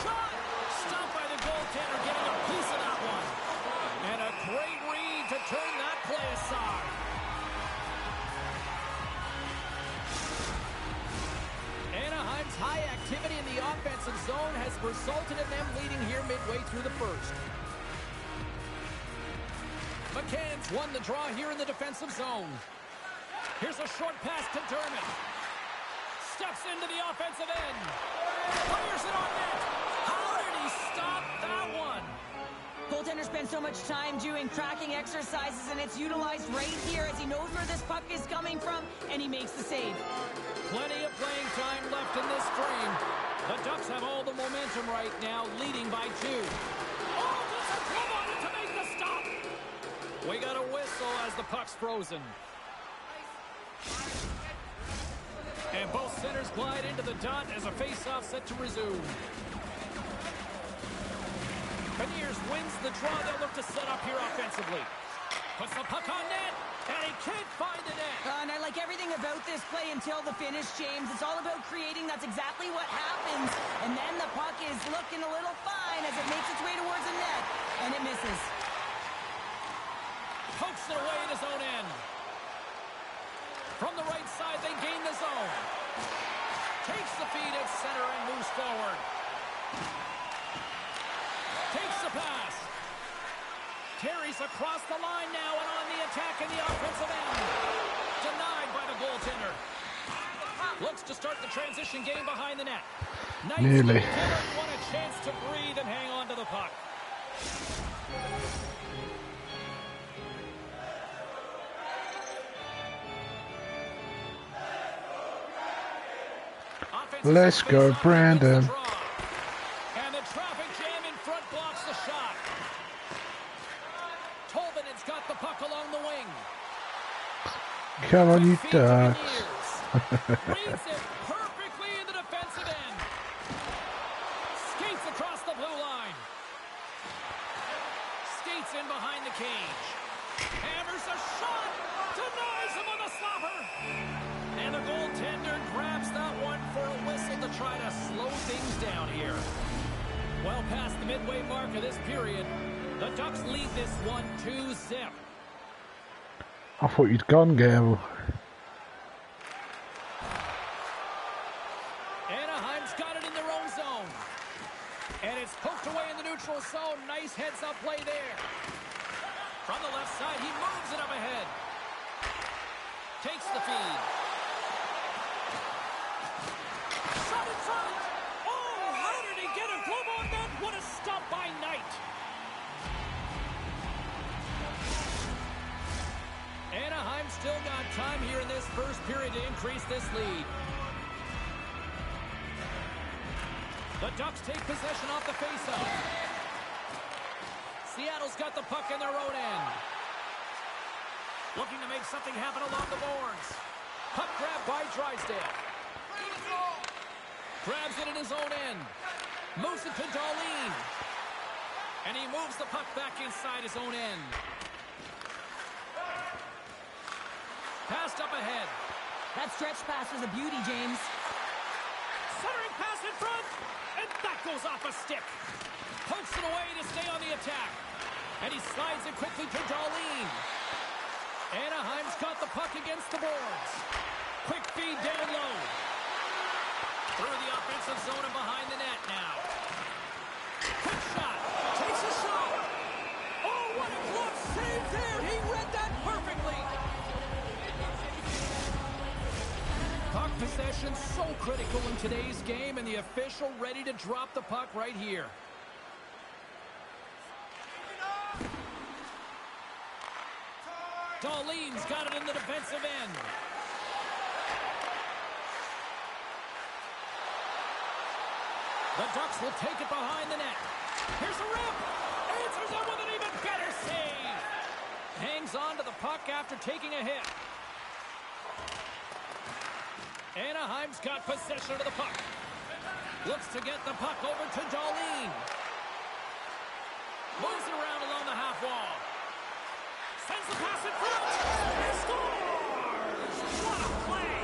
[SPEAKER 1] Shot! Stopped by the goaltender, getting a piece of that one. And a great read to turn that play aside. Anaheim's high activity in the offensive zone has resulted in them leading here midway through the first. McCann's won the draw here in the defensive zone. Here's a short pass to Dermott. Steps into the offensive end. Fires it on net. How did he stop that one?
[SPEAKER 2] Goaltender spends so much time doing tracking exercises, and it's utilized right here as he knows where this puck is coming from, and he makes the save.
[SPEAKER 1] Plenty of playing time left in this frame. The Ducks have all the momentum right now, leading by 2. Oh, gets a glove on it to make the stop. We got a whistle as the puck's frozen. And both centers glide into the dot as a face-off set to resume. Beniers wins the draw. They'll look to set up here offensively. Puts the puck on net, and he can't find the net.
[SPEAKER 2] And I like everything about this play until the finish, James. It's all about creating. That's exactly what happens. And then the puck is looking a little fine as it makes its way towards the net, and it misses.
[SPEAKER 1] Pokes it away in his own end. From the right side, they gain the zone. Takes the feed at center and moves forward. Takes the pass. Carries across the line now and on the attack in the offensive end. Denied by the goaltender. Looks to start the transition game behind the net. Nice.
[SPEAKER 4] Nearly.
[SPEAKER 1] Want a chance to breathe and hang on to the puck.
[SPEAKER 4] Let's go, Brandon.
[SPEAKER 1] And the traffic jam in front blocks the shot. Tolvanen's got the puck along the wing.
[SPEAKER 4] Come on, you Ducks.
[SPEAKER 1] Reads it perfectly in the defensive end. Skates across the blue line. Well past the midway mark of this period, the Ducks lead this one 2-0.
[SPEAKER 4] I thought you'd gone, Gable.
[SPEAKER 1] Anaheim's got it in their own zone. And it's poked away in the neutral zone. Nice heads-up play there. From the left side, he moves it up ahead. Takes the feed. Shot in front. Oh, how did he get a glove on that? What a stop by Knight. Anaheim still got time here in this first period to increase this lead. The Ducks take possession off the faceoff. Seattle's got the puck in their own end. Looking to make something happen along the boards. Puck grab by Drysdale. Grabs it in his own end. Moves it to Darlene. And he moves the puck back inside his own end. Passed up ahead.
[SPEAKER 2] That stretch pass was a beauty, James.
[SPEAKER 1] Centering pass in front. And that goes off a stick. Pokes it away to stay on the attack. And he slides it quickly to Darlene. Anaheim's got the puck against the boards. Quick feed down low. Through the offensive zone and behind the net now. Quick shot. Takes a shot. Oh, what a glove save there. He read that perfectly. Puck possession so critical in today's game, and the official ready to drop the puck right here. Darlene's got it in the defensive end. The Ducks will take it behind the net. Here's a rip. Answers it with an even better save. Hangs on to the puck after taking a hit. Anaheim's got possession of the puck. Looks to get the puck over to Darlene. Moves it around along the half wall. Sends the pass in front. And scores! What a play!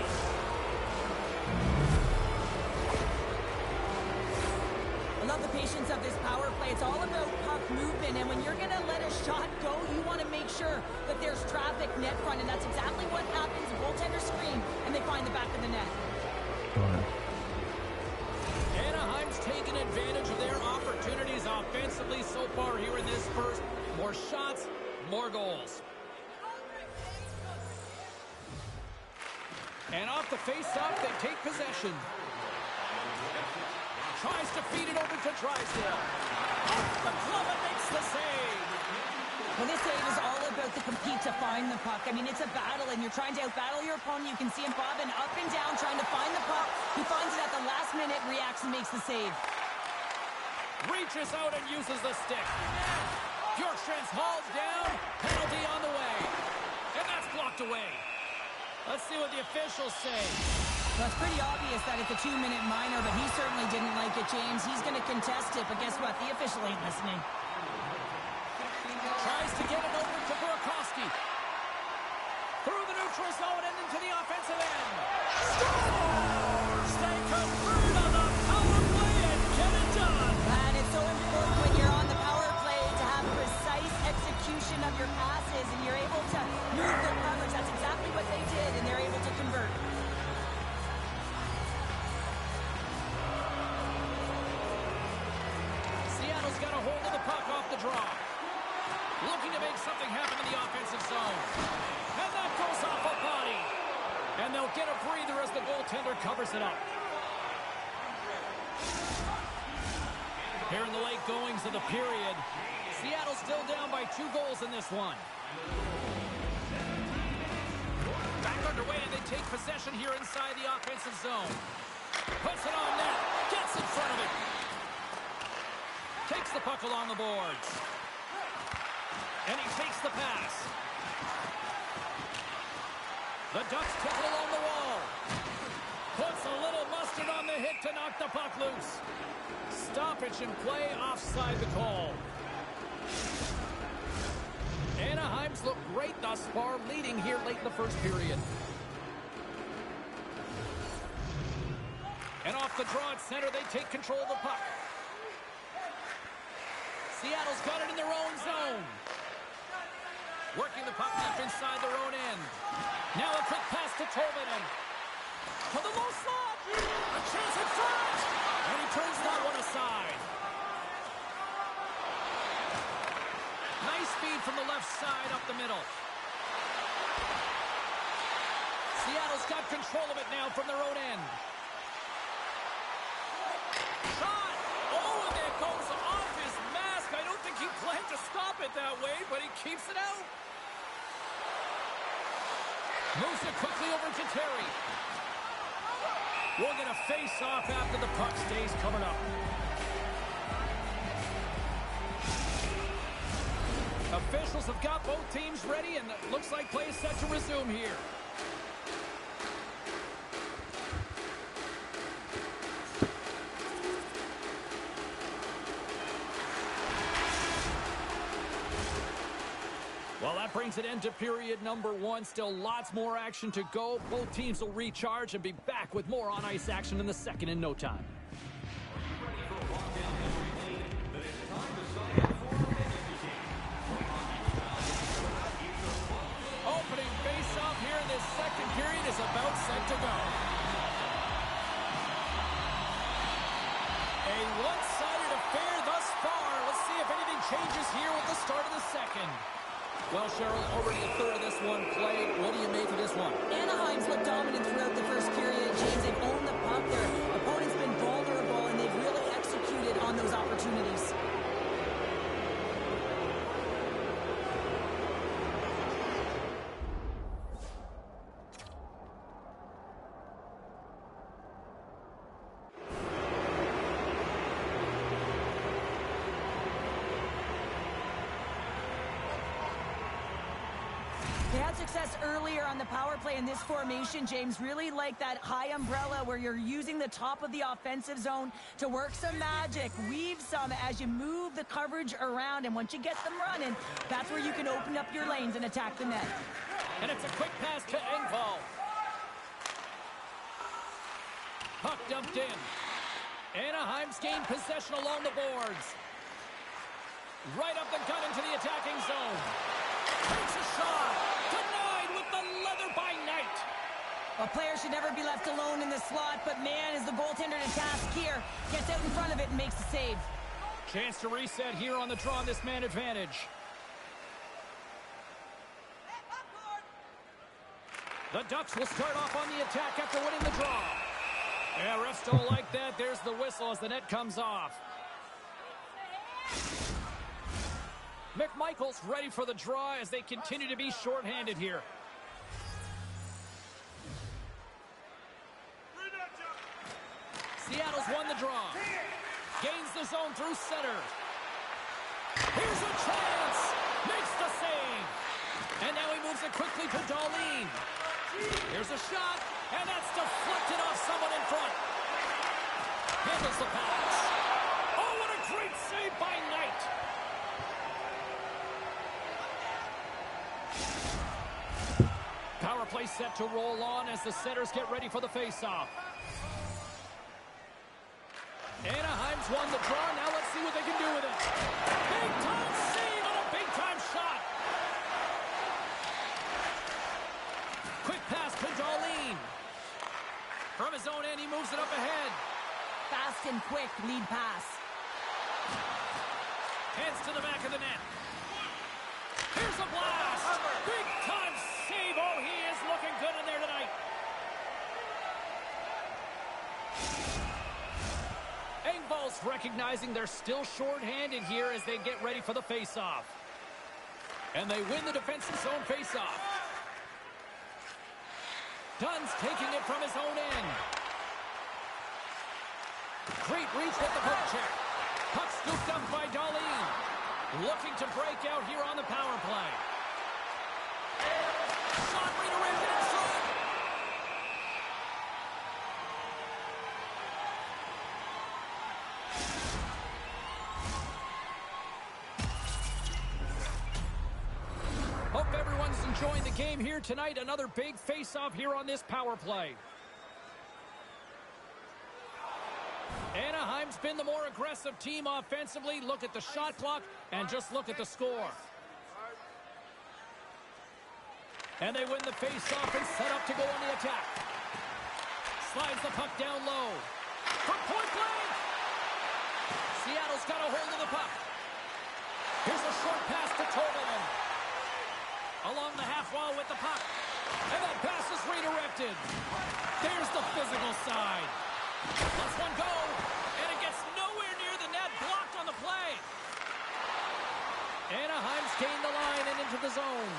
[SPEAKER 2] I love the patience of this power play. It's all about puck movement, and when you're going to let a shot go, you want to make sure that there's traffic net front, and that's exactly what happens. The goaltender screen, and they find the back of the net.
[SPEAKER 1] Anaheim's taken advantage of their opportunities offensively so far here in this first. More shots, more goals. And off the face-off, they take possession. Tries to feed it over to Drysdale. Off the glove and makes the save.
[SPEAKER 2] Well, this save is all about the compete to find the puck. I mean, it's a battle, and you're trying to outbattle your opponent. You can see him bobbing up and down, trying to find the puck. He finds it at the last minute, reacts, and makes the save.
[SPEAKER 1] Reaches out and uses the stick. Bjorkstrand's hauled down. Penalty on the way. And that's blocked away. Let's see what the officials say.
[SPEAKER 2] Well, it's pretty obvious that it's a 2-minute minor, but he certainly didn't like it, James. He's going to contest it, but guess what? The official ain't listening.
[SPEAKER 1] Tries to get it over to Burakovsky. Through the neutral zone and into the offensive end. Scores! They convert on the power play and get it done.
[SPEAKER 2] And it's so important when you're on the power play to have precise execution of your passes, and you're able to move the coverage. That's exactly what they did, and they're able to convert.
[SPEAKER 1] Seattle's got a hold of the puck off the draw. Looking to make something happen in the offensive zone. And that goes off a body. And they'll get a breather as the goaltender covers it up. Here in the late goings of the period, Seattle's still down by 2 goals in this one. Back underway, and they take possession here inside the offensive zone. Puts it on net. Gets in front of it. Takes the puck along the boards. And he takes the pass. The Ducks take it along the wall. Puts a little mustard on the hit to knock the puck loose. Stoppage in play, offside the call. Anaheim's looked great thus far, leading here late in the first period. And off the draw at center, they take control of the puck. Seattle's got it in their own zone. Working the puck deep inside their own end. Now a quick pass to Tolvanen. To the low slot. A chance in front. And he turns that one aside. Nice feed from the left side up the middle. Seattle's got control of it now from their own end. Shot! Oh, and it goes off his mask. I don't think he planned to stop it that way, but he keeps it out. Moves it quickly over to Terry. We'll get a face-off after the puck stays covered up. Officials have got both teams ready, and it looks like play is set to resume here. Well, that brings an end to period number 1. Still lots more action to go. Both teams will recharge and be back with more on-ice action in the second in no time. Opening face-off here in this second period is about set to go. A one-sided affair thus far. Let's see if anything changes here with the start of the second. Well, Cheryl, already a third of this one played. What do you make of this one?
[SPEAKER 2] Anaheim's looked dominant throughout the first period, James. They've owned the puck. Their opponent's been vulnerable, and they've really executed on those opportunities. They had success earlier on the power play in this formation, James. Really like that high umbrella where you're using the top of the offensive zone to work some magic, weave some as you move the coverage around. And once you get them running, that's where you can open up your lanes and attack the net.
[SPEAKER 1] And it's a quick pass to Engvall. Puck dumped in. Anaheim's gained possession along the boards. Right up the gut into the attacking zone. Takes a shot. Denied with the leather by Knight.
[SPEAKER 2] A player should never be left alone in the slot, but man, is the goaltender to task here. Gets out in front of it and makes the save.
[SPEAKER 1] Chance to reset here on the draw on this man advantage. The Ducks will start off on the attack after winning the draw. Yeah, refs don't like that. There's the whistle as the net comes off. McMichael's ready for the draw as they continue to be shorthanded here. Seattle's won the draw. Gains the zone through center. Here's a chance. Makes the save. And now he moves it quickly to Darlene. Here's a shot, and that's deflected off someone in front. Handles the pass. Oh, what a great save by Knight. Power play set to roll on as the setters get ready for the faceoff. Anaheim's won the draw. Now let's see what they can do with it. Big-time save on a big-time shot. Quick pass to Darlene. From his own end, he moves it up ahead.
[SPEAKER 2] Fast and quick lead pass.
[SPEAKER 1] Heads to the back of the net. Here's a blast. Big-time save. Oh, he is looking good in there tonight. Engvall's recognizing they're still short-handed here as they get ready for the face-off. And they win the defensive zone face-off. Dunn's taking it from his own end. Great reach with the poke check. Puck scooped up by Darlene. Looking to break out here on the power play. Shot redirected in front. Hope everyone's enjoying the game here tonight. Another big face-off here on this power play. Anaheim's been the more aggressive team offensively. Look at the shot clock and just look at the score. And they win the face-off and set up to go on the attack. Slides the puck down low. From point blank! Seattle's got a hold of the puck. Here's a short pass to Tolvanen. Along the half wall with the puck. And that pass is redirected. There's the physical side. Let's one go. And it gets nowhere near the net. Blocked on the play. Anaheim's gained the line and into the zone.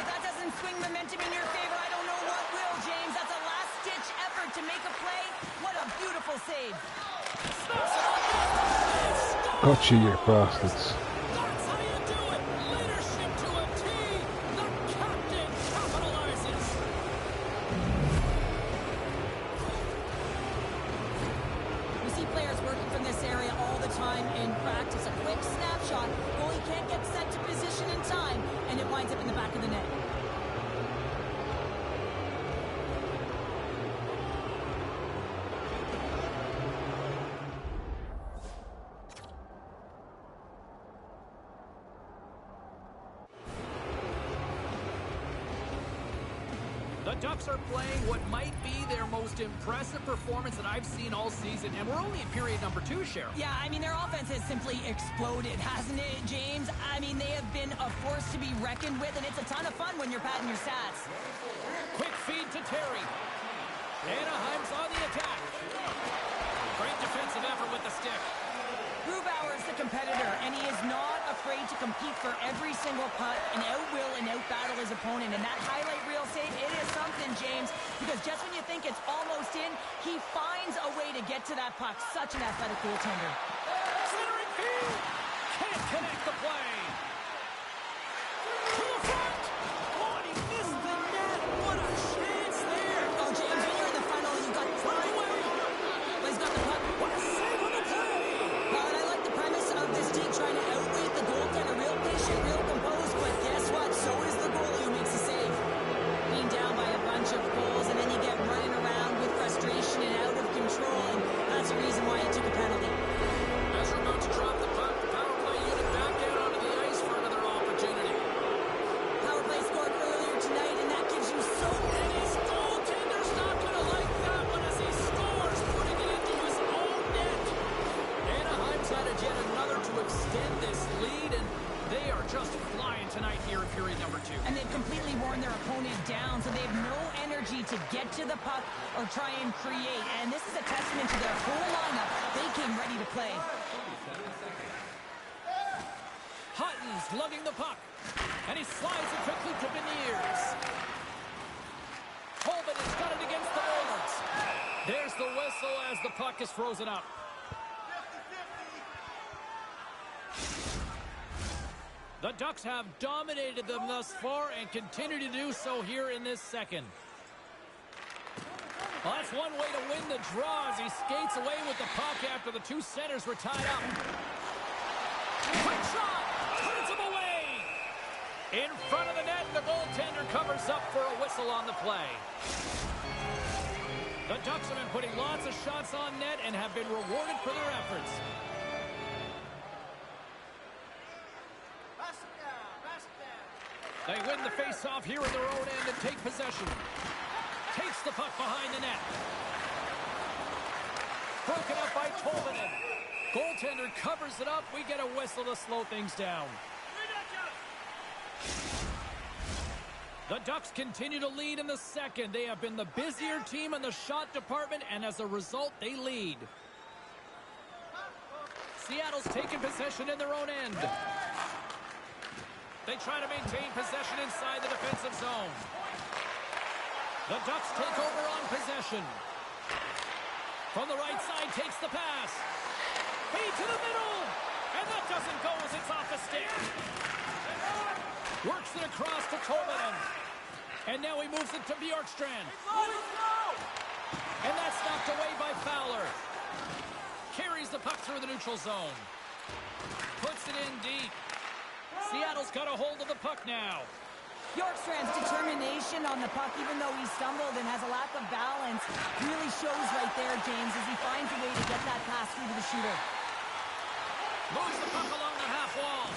[SPEAKER 2] That doesn't swing momentum in your favor. I don't know what will, James. That's a last-ditch effort to make a play. What a beautiful save.
[SPEAKER 4] Gotcha, you bastards.
[SPEAKER 1] That's how you do it. Leadership to a T. The captain capitalizes.
[SPEAKER 2] We see players working from this area all the time in practice. A quick snapshot. Goalie can't get set to position in time, and it winds up in the back of the net.
[SPEAKER 1] The Ducks are playing what might be their most impressive performance that I've seen all season, and we're only in period number 2, Cheryl.
[SPEAKER 2] Yeah, I mean, their offense has simply exploded, hasn't it, James? I mean, they have been a force to be reckoned with, and it's a ton of fun when you're padding your stats.
[SPEAKER 1] Quick feed to Terry. Anaheim's on the attack. Great defensive effort with the stick.
[SPEAKER 2] Grubauer's the competitor, and he is not afraid to compete for every single putt and outwill and outbattle his opponent. And that highlight reel save, it is something, James, because just when you think it's almost in, he finds a way to get to that puck. Such an athletic goaltender.
[SPEAKER 1] Centering field. Can't connect the play. To the front. Oh, he missed the net. What a chance there.
[SPEAKER 2] Oh, James, when you're in the funnel, you've got time. But he's got the puck.
[SPEAKER 1] What a save on the play.
[SPEAKER 2] Well, and I like the premise of this team trying to outweight the goaltender. Real patient, real composed, but guess what? So is the goalie who makes the save. Being down by a bunch of goals, and then you get running around with frustration and out of control, and that's the reason why he took a penalty.
[SPEAKER 1] As we're about to drop the puck, the power play unit back out onto the ice for another opportunity.
[SPEAKER 2] Power play scored earlier tonight, and that gives you so
[SPEAKER 1] And his goaltender's not going to like that one as he scores, putting it into his own net. Anaheim's added yet another to extend this lead, and they are just flying tonight here in period number 2.
[SPEAKER 2] and they've completely worn their opponent down, so they have no energy to get to the puck or try and create. And this is a testament to their whole lineup. They came ready to play.
[SPEAKER 1] Hutton's lugging the puck, and he slides it quickly to Beniers. Holman has got it against the boards. There's the whistle as the puck is frozen up. The Ducks have dominated them thus far and continue to do so here in this second. Well, that's one way to win the draw as he skates away with the puck after the two centers were tied up. Quick shot! Turns him away! In front of the net, the goaltender covers up for a whistle on the play. The Ducks have been putting lots of shots on net and have been rewarded for their efforts. They win the face-off here in their own end and take possession. Takes the puck behind the net. Broken up by Tolvanen. Goaltender covers it up. We get a whistle to slow things down. The Ducks continue to lead in the second. They have been the busier team in the shot department, and as a result, they lead. Seattle's taken possession in their own end. They try to maintain possession inside the defensive zone. The Ducks take over on possession. From the right side, takes the pass. Feed to the middle. And that doesn't go as it's off the stick. Works it across to Tolvanen. And now he moves it to Bjorkstrand. And that's knocked away by Fowler. Carries the puck through the neutral zone. Puts it in deep. Seattle's got a hold of the puck now.
[SPEAKER 2] Bjorkstrand's determination movement on the puck, even though he stumbled and has a lack of balance. Really shows right there, James, as he finds a way to get that pass through to the shooter.
[SPEAKER 1] Moves the puck along the half wall.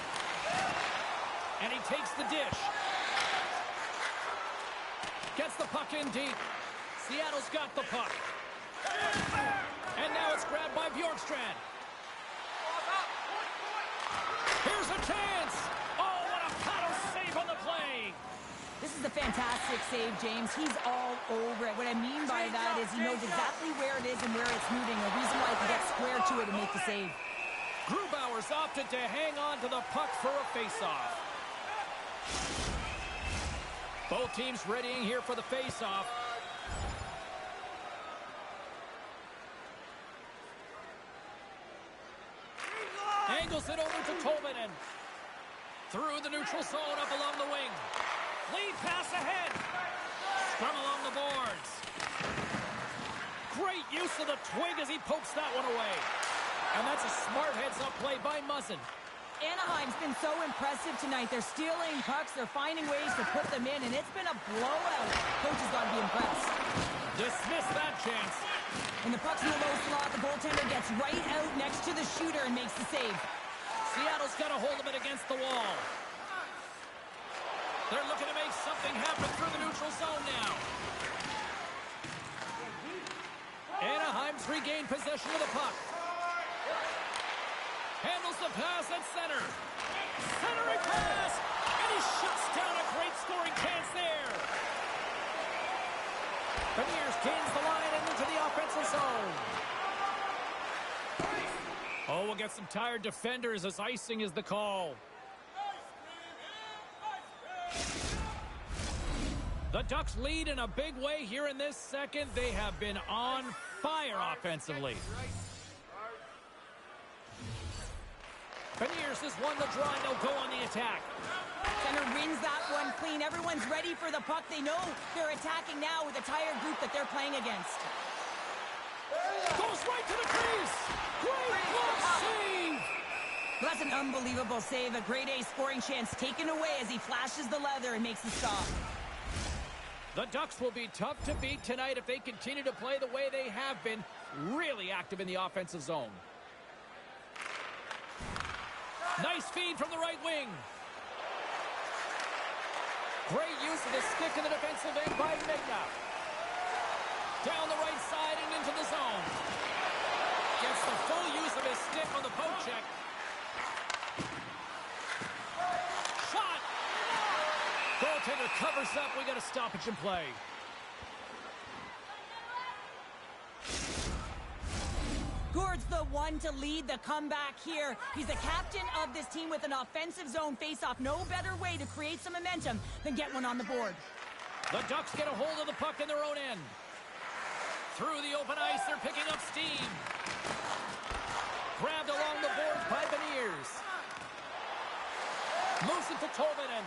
[SPEAKER 1] And he takes the dish. Gets the puck in deep. Seattle's got the puck. And now it's grabbed by Bjorkstrand. Here's a chance. Oh, what a paddle save on the play.
[SPEAKER 2] This is a fantastic save, James. He's all over it. What I mean by that is he knows exactly where it is and where it's moving. A reason why he can get square to it and make the save.
[SPEAKER 1] Grubauer's opted to hang on to the puck for a face-off. Both teams readying here for the face-off. Angles it over to Tolvanen. Through the neutral zone, up along the wing. Lead pass ahead. Scrum along the boards. Great use of the twig as he pokes that one away. And that's a smart heads-up play by Muzzin.
[SPEAKER 2] Anaheim's been so impressive tonight. They're stealing pucks. They're finding ways to put them in, and it's been a blowout. Coach has got to be impressed.
[SPEAKER 1] Dismiss that chance.
[SPEAKER 2] When the puck's in the low slot, the goaltender gets right out next to the shooter and makes the save.
[SPEAKER 1] Seattle's got a hold of it against the wall. They're looking to make something happen through the neutral zone now. Anaheim's regained possession of the puck. Handles the pass at center. Centering pass. And he shuts down a great scoring chance there. Beniers gains the line and into the offensive zone. Oh, we'll get some tired defenders as icing is the call. The Ducks lead in a big way here in this second. They have been on fire offensively. Beniers has won the draw and they'll go on the attack.
[SPEAKER 2] Center wins that one clean. Everyone's ready for the puck. They know they're attacking now with a tired group that they're playing against.
[SPEAKER 1] Goes right to the crease. Great block save.
[SPEAKER 2] That's an unbelievable save. A grade A scoring chance taken away as he flashes the leather and makes the stop.
[SPEAKER 1] The Ducks will be tough to beat tonight if they continue to play the way they have been, really active in the offensive zone. Nice feed from the right wing. Great use of the stick in the defensive end by Migna. Down the right side and into the zone. Gets the full use of his stick on the poke check. Shot! Goaltender covers up. We got a stoppage in play.
[SPEAKER 2] Gord's the one to lead the comeback here. He's the captain of this team with an offensive zone faceoff. No better way to create some momentum than get one on the board.
[SPEAKER 1] The Ducks get a hold of the puck in their own end. Through the open ice, they're picking up steam. Grabbed along the boards by Beniers. Moves it to Tolvanen.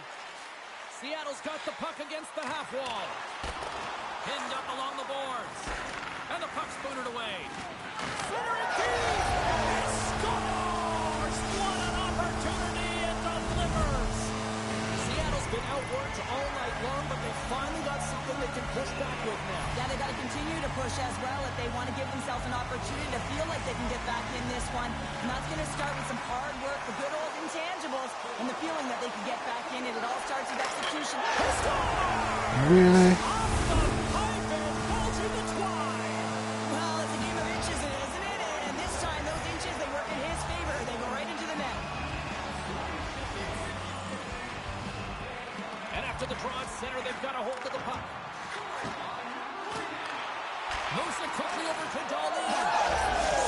[SPEAKER 1] Seattle's got the puck against the half wall. Pinned up along the boards. And the puck's booted away. Center it deep! He scores! What an opportunity and delivers! Seattle's been outworked all night long, but they finally got something they can push back with now.
[SPEAKER 2] Yeah, they got to continue to push as well if they want to give themselves an opportunity to feel like they can get back in this one. And that's going to start with some hard work, the good old intangibles, and the feeling that they can get back in it. It all starts with execution.
[SPEAKER 4] Really?
[SPEAKER 2] Well, it's a game of inches, isn't it? And this time, those inches, they work in his favor. They go right into the net.
[SPEAKER 1] And after the draw at center, they've got a hold of the puck. Moves it quickly over to Darlene.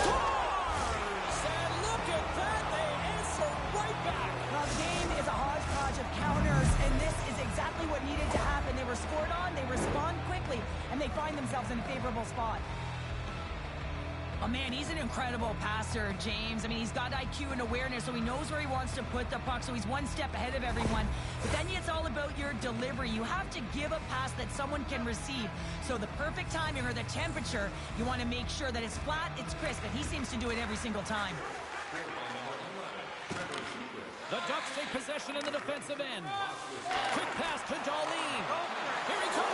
[SPEAKER 1] Scores! And look at that, they answer right back.
[SPEAKER 2] Well, the game is a hodgepodge of counters, and this is exactly what needed to happen. They were scored on, they respond quickly, and they find themselves in a favorable spot. Oh, man, he's an incredible passer, James. I mean, he's got IQ and awareness, so he knows where he wants to put the puck, so he's one step ahead of everyone. But then it's all about your delivery. You have to give a pass that someone can receive. So the perfect timing or the temperature, you want to make sure that it's flat, it's crisp, and he seems to do it every single time.
[SPEAKER 1] The Ducks take possession in the defensive end. Quick pass to Darlene. Here he comes.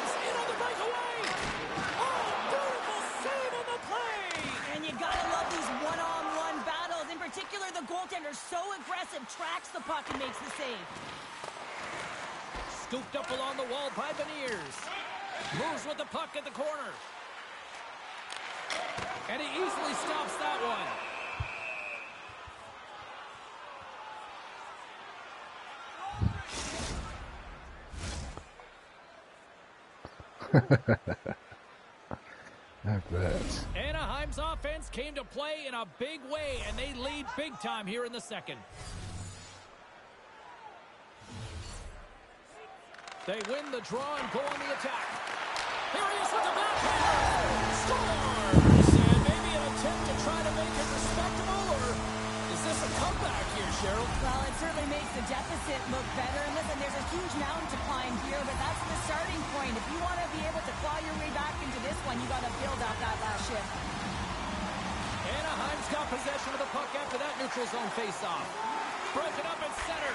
[SPEAKER 2] tracks the puck and makes the save.
[SPEAKER 1] Scooped up along the wall by Beniers. Moves with the puck at the corner. And he easily stops that one.
[SPEAKER 4] I bet.
[SPEAKER 1] Anaheim's offense came to play in a big way, and they lead big time here in the second. They win the draw and go on the attack. Here he is with the backhander. Scores! And maybe an attempt to try to make it respectable, or is this a comeback here, Cheryl?
[SPEAKER 2] Well, it certainly makes the deficit look better. And listen, there's a huge mountain to climb here, but that's the starting point. If you want to be able to claw your way back into this one, you got to build up that last shift.
[SPEAKER 1] Anaheim's got possession of the puck after that neutral zone faceoff. Broken up at center.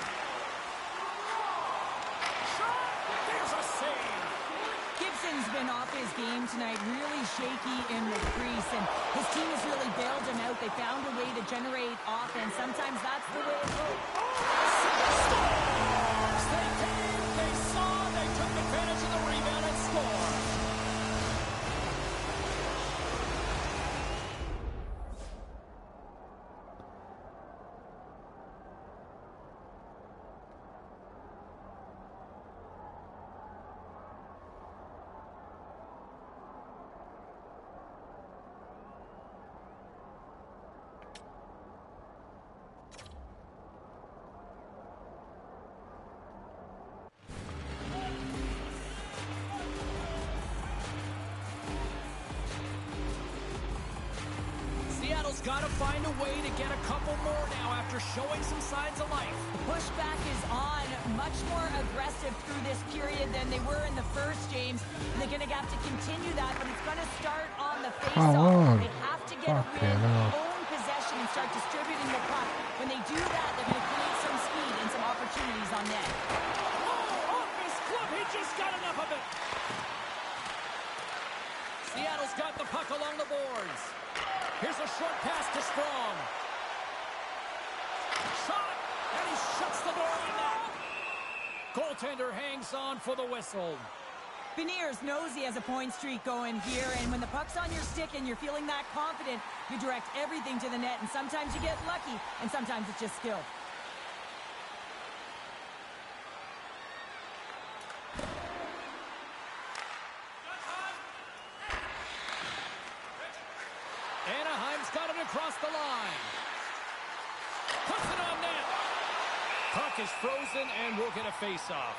[SPEAKER 1] Shot! There's a save!
[SPEAKER 2] Gibson's been off his game tonight, really shaky in the crease, and his team has really bailed him out. They found a way to generate offense. Sometimes that's the way it goes.
[SPEAKER 1] Scores! They came, they saw, they took advantage of the rebound and scored. Got to find a way to get a couple more now after showing some signs of life.
[SPEAKER 2] The pushback is on, much more aggressive through this period than they were in the first, James. And they're going to have to continue that, but it's going to start on the face-off. They have to get a win, own possession, and start distributing the puck. When they do that, they're going to create some speed and some opportunities on net.
[SPEAKER 1] Oh, off his glove, he just got enough of it. Seattle's got the puck along the boards. Here's a short pass to Strong. Shot, and he shuts the door on that. Goaltender hangs on for the whistle.
[SPEAKER 2] Beniers knows he has a point streak going here, and when the puck's on your stick and you're feeling that confident, you direct everything to the net, and sometimes you get lucky, and sometimes it's just skill.
[SPEAKER 1] Got it across the line. Puts it on net. Puck is frozen and we'll get a face-off.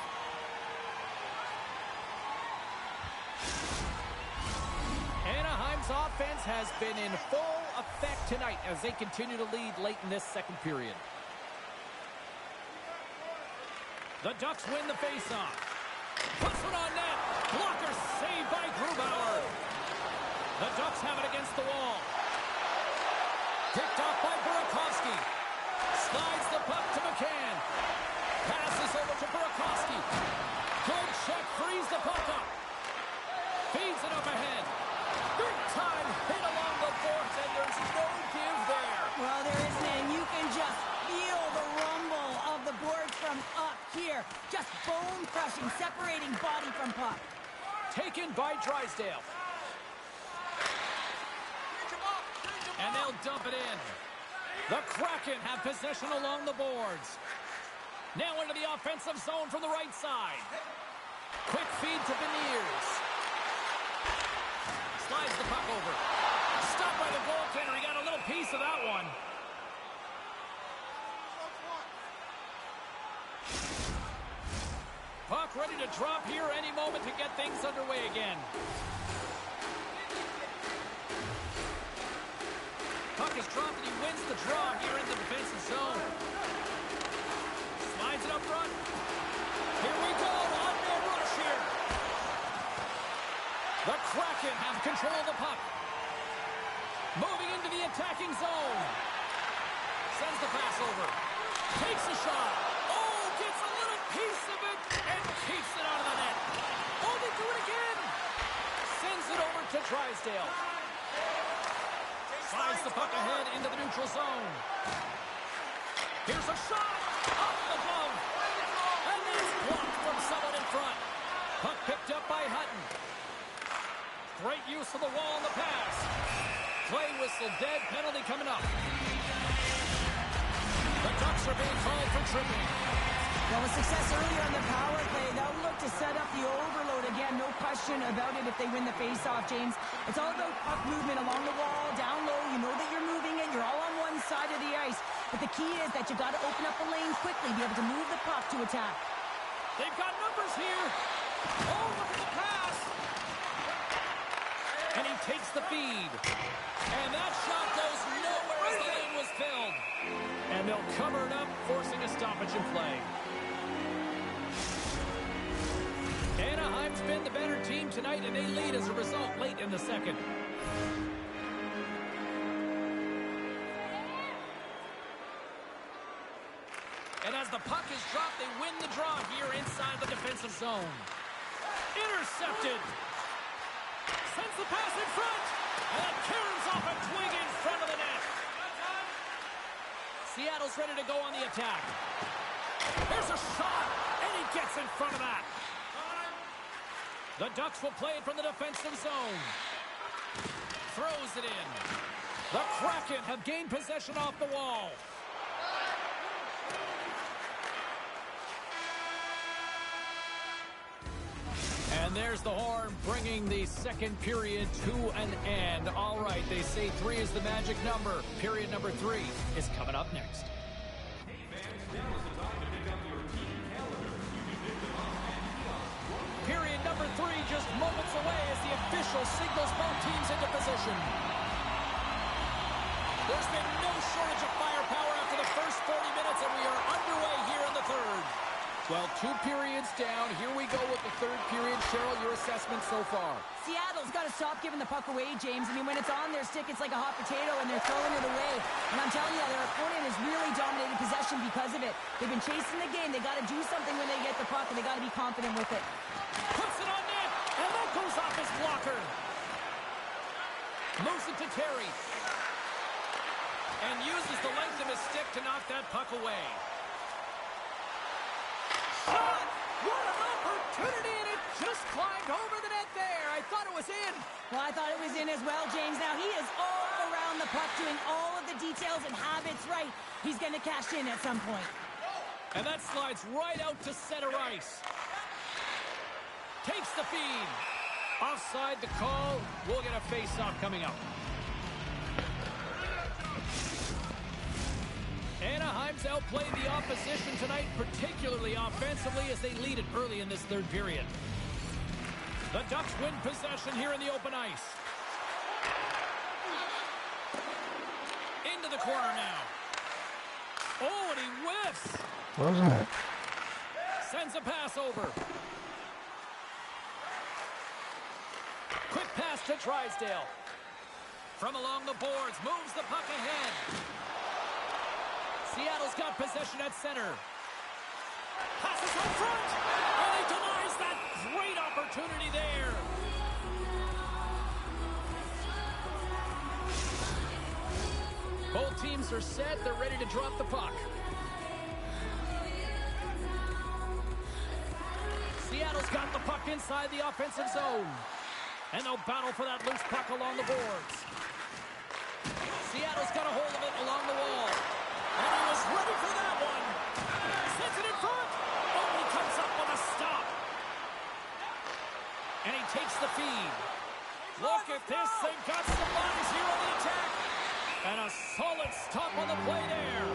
[SPEAKER 1] Anaheim's offense has been in full effect tonight as they continue to lead late in this second period. The Ducks win the face-off. Puts it on net. Blocker saved by Grubauer. The Ducks have it against the wall. Picked off by Burakovsky. Slides the puck to McCann. Passes over to Burakovsky. Good check, frees the puck up. Feeds it up ahead. Big time hit along the boards, and there's no give there.
[SPEAKER 2] Well, there isn't, and you can just feel the rumble of the boards from up here. Just bone-crushing, separating body from puck.
[SPEAKER 1] Taken by Drysdale. And they'll dump it in. The Kraken have possession along the boards. Now into the offensive zone from the right side. Quick feed to Beniers. Slides the puck over. Stopped by the goaltender. He got a little piece of that one. Puck ready to drop here any moment to get things underway again. Puck is dropped and he wins the draw here in the defensive zone. Slides it up front. Here we go. On-man rush here. The Kraken have control of the puck. Moving into the attacking zone. Sends the pass over. Takes a shot. Oh, gets a little piece of it and keeps it out of the net. Oh, they do it again. Sends it over to Drysdale. Slides the puck ahead into the neutral zone. Here's a shot. Off the glove. And that's blocked from someone in front. Puck picked up by Hutton. Great use of the wall on the pass. Play whistle dead. Penalty coming up. The Ducks are being called for tripping.
[SPEAKER 2] Well, with success earlier on the power play, they'll look to set up the overload again. No question about it if they win the faceoff, James. It's all about puck movement along the wall, down low. You know that you're moving it. You're all on one side of the ice. But the key is that you've got to open up the lane quickly, be able to move the puck to attack.
[SPEAKER 1] They've got numbers here. Oh, look at the pass. And he takes the feed. And that shot goes nowhere as the lane was filled. And they'll cover it up, forcing a stoppage in play. Anaheim's been the better team tonight, and they lead as a result late in the second. And as the puck is dropped, they win the draw here inside the defensive zone. Intercepted. Sends the pass in front. And that caroms off a twig in front of the net. Seattle's ready to go on the attack. There's a shot, and he gets in front of that. The Ducks will play it from the defensive zone. Throws it in. The Kraken have gained possession off the wall. And there's the horn, bringing the second period to an end. All right, they say 3 is the magic number. Period number 3 is coming up next. Period number 3 just moments away as the official signals both teams into position. There's been no shortage of firepower after the first 40 minutes, and we are underway here in the third. Well, 2 periods down. Here we go with the third period. Cheryl, your assessment so far?
[SPEAKER 2] Seattle's got to stop giving the puck away, James. I mean, when it's on their stick, it's like a hot potato, and they're throwing it away. And I'm telling you, their opponent has really dominated possession because of it. They've been chasing the game. They got to do something when they get the puck, and they got to be confident with it.
[SPEAKER 1] Puts it on net, and that goes off his blocker. Moves it to Terry. And uses the length of his stick to knock that puck away. Shot! What an opportunity, and it just climbed over the net there. I thought it was in.
[SPEAKER 2] Well, I thought it was in as well, James. Now, he is all around the puck, doing all of the details and habits right. He's going to cash in at some point.
[SPEAKER 1] And that slides right out to center ice. Takes the feed. Offside the call. We'll get a face-off coming up. Anaheim's outplayed the opposition tonight, particularly offensively, as they lead it early in this third period. The Ducks win possession here in the open ice. Into the corner now. Oh, and he whiffs.
[SPEAKER 4] Wasn't it?
[SPEAKER 1] Sends a pass over. Quick pass to Drysdale. From along the boards, moves the puck ahead. Seattle's got possession at center. Passes in front, and he denies that great opportunity there. Both teams are set. They're ready to drop the puck. Seattle's got the puck inside the offensive zone. And they'll battle for that loose puck along the boards. Seattle's got a hold of it along the wall. And he was ready for that one. Sends it in front. Oh, he comes up with a stop. And he takes the feed. Look at this. They've got some bodies here on the attack. And a solid stop on the play there.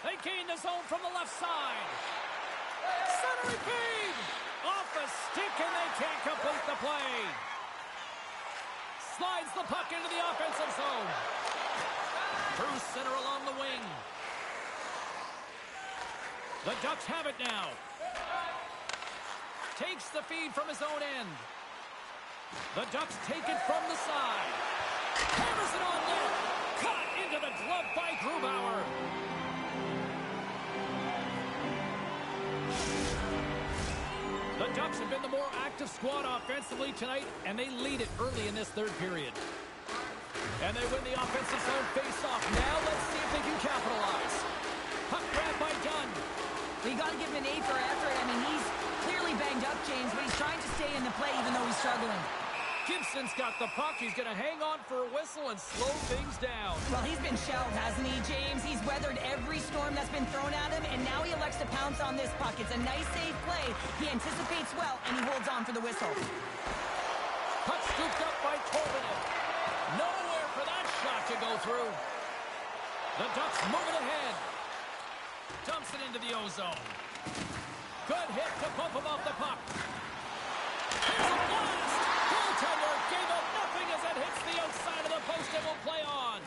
[SPEAKER 1] They gain the zone from the left side. Centering feed. Off a stick, and they can't complete the play. Slides the puck into the offensive zone. Through center along the wing. The Ducks have it now. Takes the feed from his own end. The Ducks take it from the side. Hammers it on net. Caught into the glove by Grubauer. The Ducks have been the more active squad offensively tonight, and they lead it early in this third period. And they win the offensive zone face-off. Now let's see if they can capitalize. Puck grab by Dunn.
[SPEAKER 2] Well, you got to give him an A for effort. I mean, he's clearly banged up, James, but he's trying to stay in the play even though he's struggling.
[SPEAKER 1] Gibson's got the puck. He's going to hang on for a whistle and slow things down.
[SPEAKER 2] Well, he's been shelled, hasn't he, James? He's weathered every storm that's been thrown at him, and now he elects to pounce on this puck. It's a nice, safe play. He anticipates well, and he holds on for the whistle.
[SPEAKER 1] Puck scooped up by Tolvanen. Nowhere for that shot to go through. The Ducks moving ahead. Dumps it into the O-zone. Good hit to bump him off the puck. Here's a blast! Goaltender gave up nothing as it hits the outside of the post and will play on.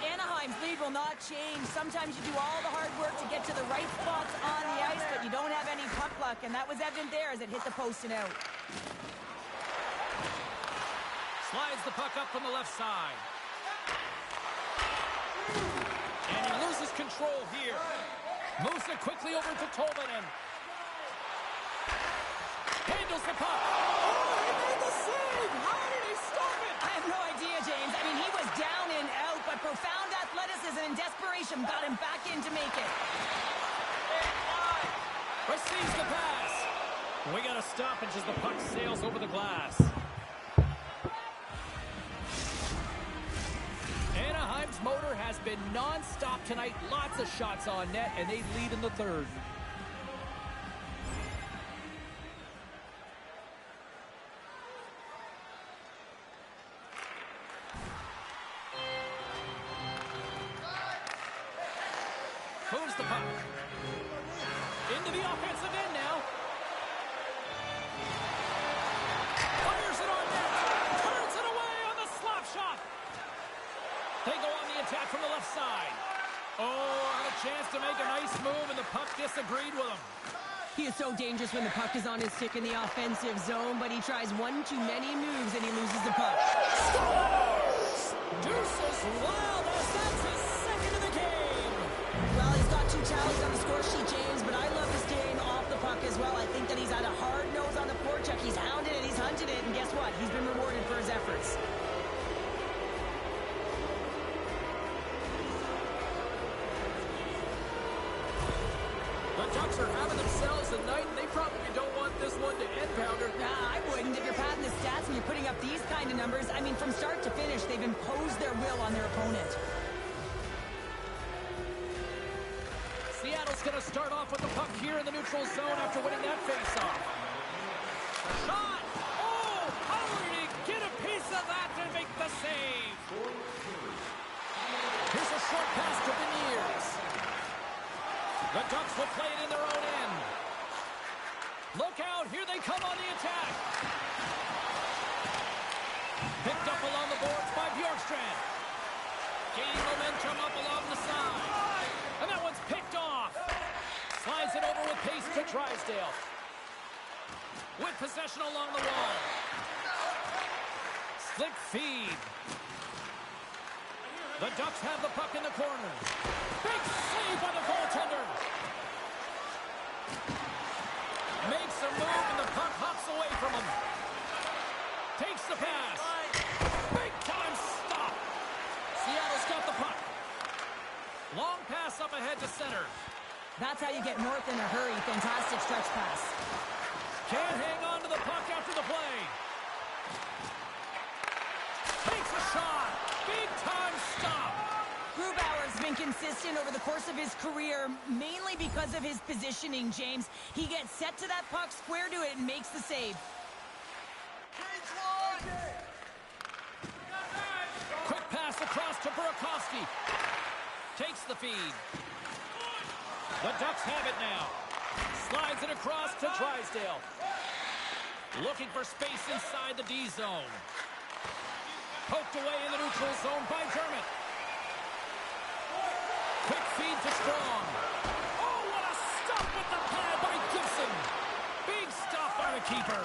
[SPEAKER 2] Anaheim's lead will not change. Sometimes you do all the hard work to get to the right spots on the ice, but you don't have any puck luck, and that was evident there as it hit the post and out.
[SPEAKER 1] Slides the puck up from the left side. And he loses control here. Moves it quickly over to Tolvanen. Handles the puck. Oh, he made the save! How did he stop it?
[SPEAKER 2] I have no idea, James. I mean, he was down and out, but profound athleticism and desperation got him back in to make it.
[SPEAKER 1] Receives the pass. We got a stoppage as the puck sails over the glass. Anaheim's motor has been non-stop tonight. Lots of shots on net, and they lead in the third. Moves the puck. Into the offensive end now. Fires it on net. Turns it away on the slap shot. They go on the attack from the left side. Oh, had a chance to make a nice move, and the puck disagreed with him.
[SPEAKER 2] He is so dangerous when the puck is on his stick in the offensive zone, but he tries one too many moves and he loses the puck.
[SPEAKER 1] Scores! Deuces wild as that's his second of the game.
[SPEAKER 2] Well, he's got 2 tallies on the score sheet, James, but I love his game off the puck as well. I think that he's had a hard nose on the forecheck. He's hounded it, he's hunted it, and guess what? He's been rewarded for his efforts.
[SPEAKER 1] The Ducks are having themselves a night, and they probably don't want this one to end, Pounder.
[SPEAKER 2] Nah, I wouldn't. If you're padding the stats and you're putting up these kind of numbers, I mean, from start to finish, they've imposed their will on their opponent.
[SPEAKER 1] Seattle's going to start off with the puck here in the neutral zone after winning that faceoff. Shot! Oh, how did he get a piece of that to make the save? Here's a short pass to Beniers. The Ducks will play it in their own end. Look out, here they come on the attack. Picked up along the boards by Bjorkstrand. Gaining momentum up along the side. And that one's picked off. Slides it over with pace to Drysdale. With possession along the wall. Slick feed. The Ducks have the puck in the corner. Big save by the goaltender. Makes a move and the puck hops away from him. Takes the pass. Big time stop. Seattle's got the puck. Long pass up ahead to center.
[SPEAKER 2] That's how you get north in a hurry. Fantastic stretch pass.
[SPEAKER 1] Can't hang on to the puck after the play. Takes a shot. Big time stop.
[SPEAKER 2] Grubauer's been consistent over the course of his career, mainly because of his positioning, James. He gets set to that puck, square to it, and makes the save.
[SPEAKER 1] Quick pass across to Burakovsky. Takes the feed. The Ducks have it now. Slides it across to Drysdale. Looking for space inside the D zone. Poked away in the neutral zone by Dermott. Quick feed to Strong. Oh, what a stop with the pad by Gibson. Big stop by the keeper.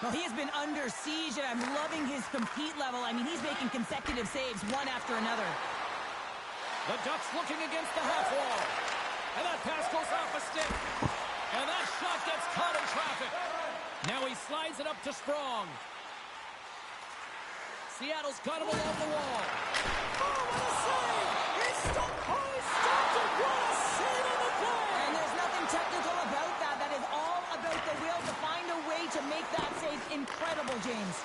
[SPEAKER 2] Well, he has been under siege, and I'm loving his compete level. I mean, he's making consecutive saves, one after another.
[SPEAKER 1] The Ducks looking against the half wall. And that pass goes off a stick. And that shot gets caught in traffic. Now he slides it up to Strong. Seattle's got him along the wall. Oh, what a save! He stopped it! What a save on the play!
[SPEAKER 2] And there's nothing technical about that. That is all about the will to find a way to make that save incredible, James.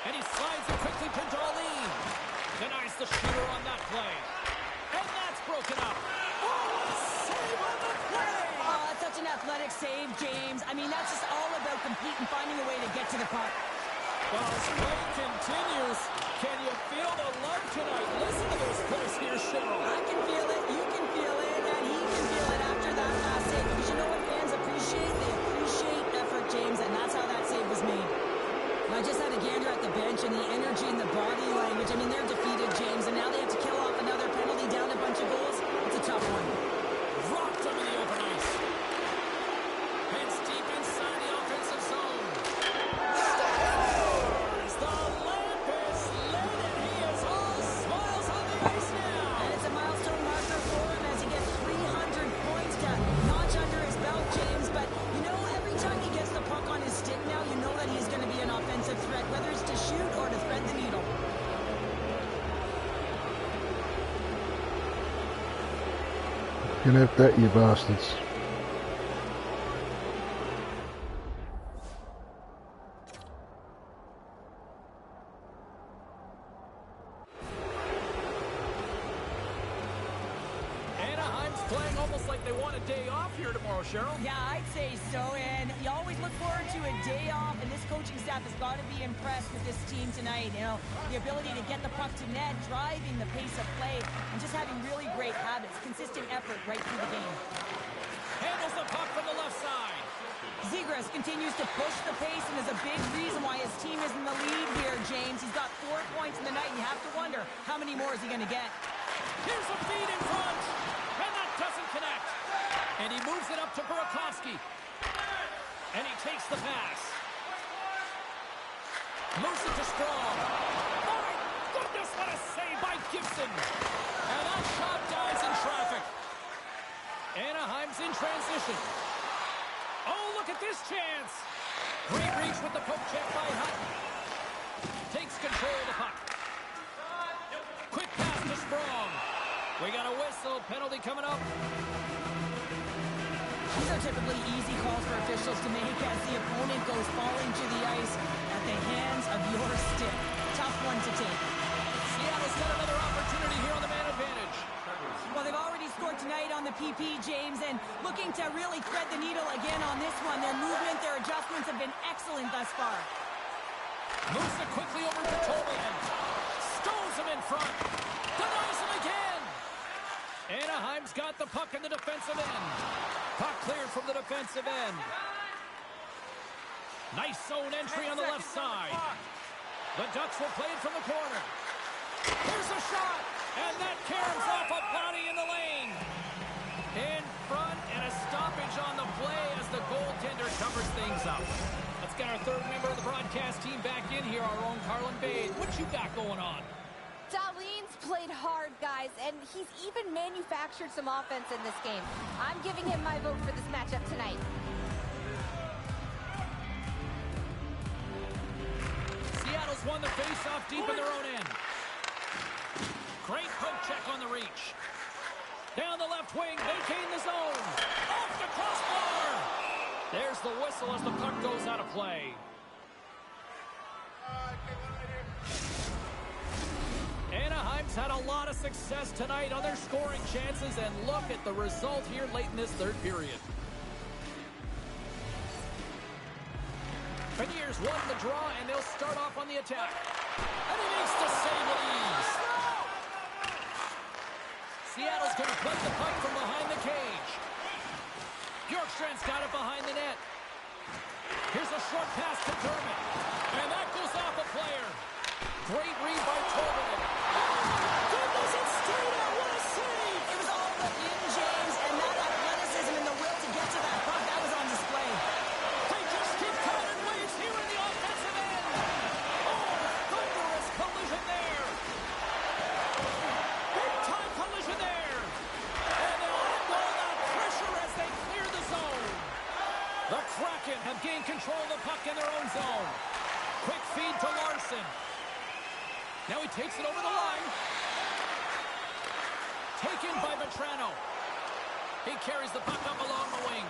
[SPEAKER 1] And he slides it quickly to Darlene. Denies the shooter on that play. And that's broken up. Oh, what a save on the play!
[SPEAKER 2] Oh, that's such an athletic save, James. I mean, that's just all about competing, finding a way to get to the puck.
[SPEAKER 1] Well, as play continues, can you feel the love tonight? Listen to those plays here, Cheryl.
[SPEAKER 2] I can feel it, you can feel it, and he can feel it after that last save. Because you know what fans appreciate? They appreciate effort, James, and that's how that save was made. I just had a gander at the bench, and the energy and the body language. I mean, they're defeated, James, and now they have to kill off another penalty, down a bunch of goals. It's a tough one.
[SPEAKER 1] Rocked over the open ice. Heads deep inside the offensive zone. Scores! The lamp is lit, and he is all smiles on the ice now.
[SPEAKER 2] And it's a milestone marker for him as he gets 300 points to notch under his belt, James. But, you know, every time he gets the puck on his stick now, you know that he's going to be an offensive threat, whether it's to shoot or to thread the needle.
[SPEAKER 4] You can have that, you bastards.
[SPEAKER 1] Anaheim's playing almost like they want a day off here tomorrow, Cheryl.
[SPEAKER 2] Yeah, I'd say so, and you always look forward to a day off, and this coaching staff has got to be impressed with this team tonight. You know, the ability to get the puck to net, driving the pace of play, and just having really great habits, consistent effort right through the game.
[SPEAKER 1] Handles the puck from the left side.
[SPEAKER 2] Zegras continues to push the pace and is a big reason why his team is in the lead here, James. He's got 4 points in the night, and you have to wonder, how many more is he going to get?
[SPEAKER 1] Here's a feed in front, and that doesn't connect. And he moves it up to Burakovsky. And he takes the pass. Moves it to Strong. My goodness, what a save by Gibson. And that shot dies in traffic. Anaheim's in transition. Oh, look at this chance. Great reach with the poke check by Hutton. Takes control of the puck. Quick pass to Strong. We got a whistle. Penalty coming up.
[SPEAKER 2] These are typically easy calls for officials to make as the opponent goes falling to the ice at the hands of your stick. Tough one to take.
[SPEAKER 1] Seattle's got another opportunity here on the man advantage.
[SPEAKER 2] Well, they've already scored tonight on the PP, James, and looking to really thread the needle again on this one. Their movement, their adjustments have been excellent thus far.
[SPEAKER 1] Moves it quickly over to Tolman. Stones him in front. Denies him again. Anaheim's got the puck in the defensive end. Puck cleared from the defensive end. Nice zone entry on the left side. The Ducks will play it from the corner. Here's a shot. And that caroms off a body in the lane. In front, and a stoppage on the play as the goaltender covers things up. Let's get our third member of the broadcast team back in here, our own Carlin Bade. What you got going on?
[SPEAKER 3] Darlene's played hard, guys, and he's even manufactured some offense in this game. I'm giving him my vote for this matchup tonight.
[SPEAKER 1] Seattle's won the face-off deep in their own end. Great poke check on the reach. Down the left wing, vacating the zone. Off the crossbar. There's the whistle as the puck goes out of play. Anaheim's had a lot of success tonight on their scoring chances, and look at the result here late in this third period. Pioneers won the draw, and they'll start off on the attack. And he makes the save with ease. Seattle's going to play the puck from behind the cage. Bjorkstrand's got it behind the net. Here's a short pass to Dermott. And that goes off a player. Great read by Tolman. Goodness, it stayed out. What a save!
[SPEAKER 2] It was all but in, James, and that athleticism and the will to get to that puck, that was on display.
[SPEAKER 1] They just keep counting waves here in the offensive end. Oh, thunderous collision there. Big time collision there. control of the puck in their own zone. Quick feed to Larson. Now he takes it over the line. Taken by Vetrano. He carries the puck up along the wing.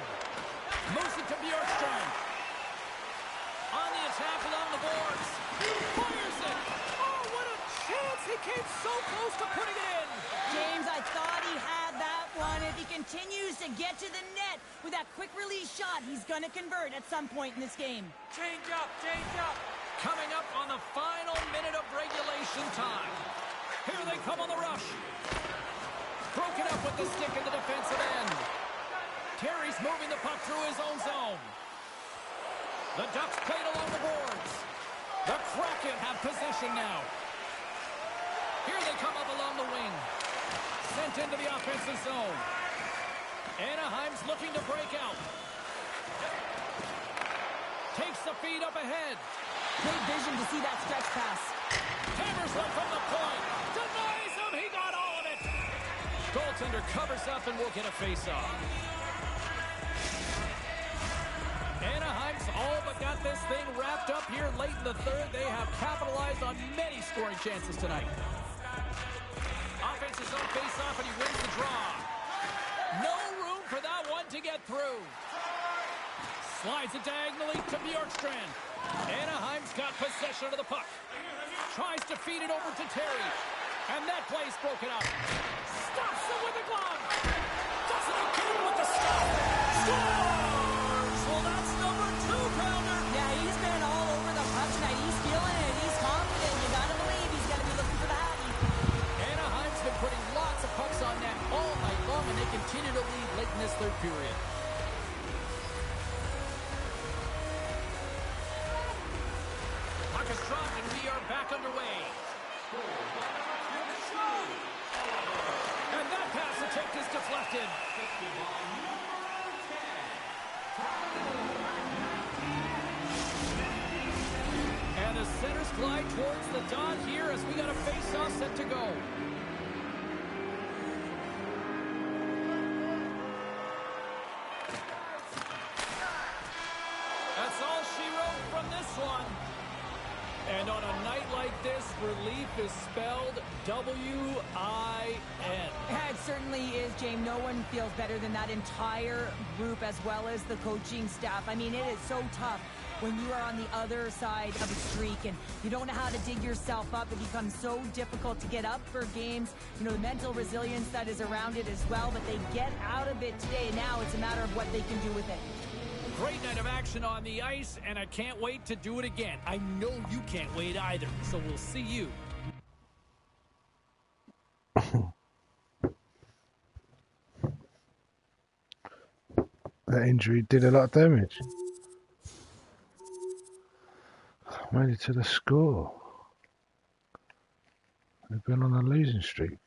[SPEAKER 1] Moves it to Bjorkstrand. On the attack along the boards. Fires it. Oh, what a chance. He came so close to putting it in.
[SPEAKER 2] James, I thought he had that one. If he continues to get to the net with that quick release shot, he's going to convert at some point in this game.
[SPEAKER 1] Change up, change up. Coming up on the final minute of regulation time. Here they come on the rush. Broken up with the stick in the defensive end. Terry's moving the puck through his own zone. The Ducks played along the boards. The Kraken have possession now. Here they come up along the wing. Sent into the offensive zone. Anaheim's looking to break out. Takes the feed up ahead.
[SPEAKER 2] Great vision to see that stretch pass.
[SPEAKER 1] Hammers one from the point. Denies him. He got all of it. Goaltender covers up and will get a face-off. Anaheim's all but got this thing wrapped up here late in the third. They have capitalized on many scoring chances tonight. Offensive zone face-off, and he wins the draw. No room for that one to get through. Slides it diagonally to Bjorkstrand. Anaheim's got possession of the puck. Tries to feed it over to Terry. And that play's broken up. Stops it with the glove. Doesn't again with the stop. Scores! Well, that's number 2-pounder.
[SPEAKER 2] Yeah, he's been all over the puck tonight. He's feeling it. He's confident. You got to believe he's going to be looking for the Hattie.
[SPEAKER 1] Anaheim's been putting lots of pucks on net all night long, and they continue to lead late in this third period. Puck is dropped, and we are back underway. And that pass attempt is deflected. And the centers glide towards the dot here as we got a face-off set to go. That's all she wrote from this one. And on a night like this, relief is spelled W-I-N.
[SPEAKER 2] Yeah, it certainly is, James. No one feels better than that entire group as well as the coaching staff. I mean, it is so tough when you are on the other side of a streak and you don't know how to dig yourself up. It becomes so difficult to get up for games. You know, the mental resilience that is around it as well, but they get out of it today. Now it's a matter of what they can do with it.
[SPEAKER 1] Great night of action on the ice, and I can't wait to do it again. I know you can't wait either, so we'll see you.
[SPEAKER 4] That injury did a lot of damage. Made it to the score. They've been on a losing streak.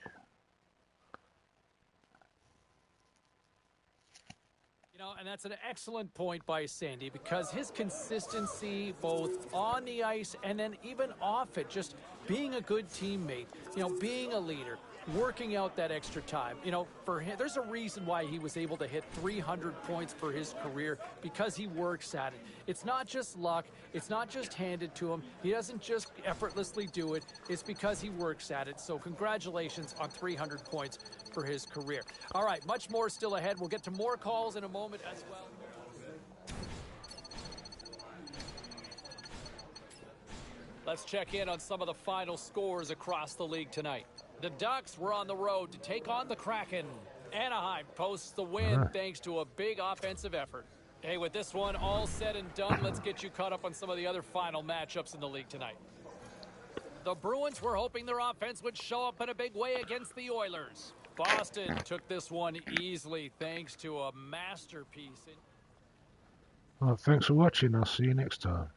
[SPEAKER 1] And that's an excellent point by Sandy, because his consistency both on the ice and then even off it, just being a good teammate, you know, being a leader, working out that extra time. You know, for him, there's a reason why he was able to hit 300 points for his career, because he works at it. It's not just luck. It's not just handed to him. He doesn't just effortlessly do it. It's because he works at it. So congratulations on 300 points for his career. All right, much more still ahead. We'll get to more calls in a moment as well. Let's check in on some of the final scores across the league tonight. The Ducks were on the road to take on the Kraken. Anaheim posts the win thanks to a big offensive effort. Hey, with this one all said and done, let's get you caught up on some of the other final matchups in the league tonight. The Bruins were hoping their offense would show up in a big way against the Oilers. Boston took this one easily thanks to a masterpiece.
[SPEAKER 4] Well, thanks for watching. I'll see you next time.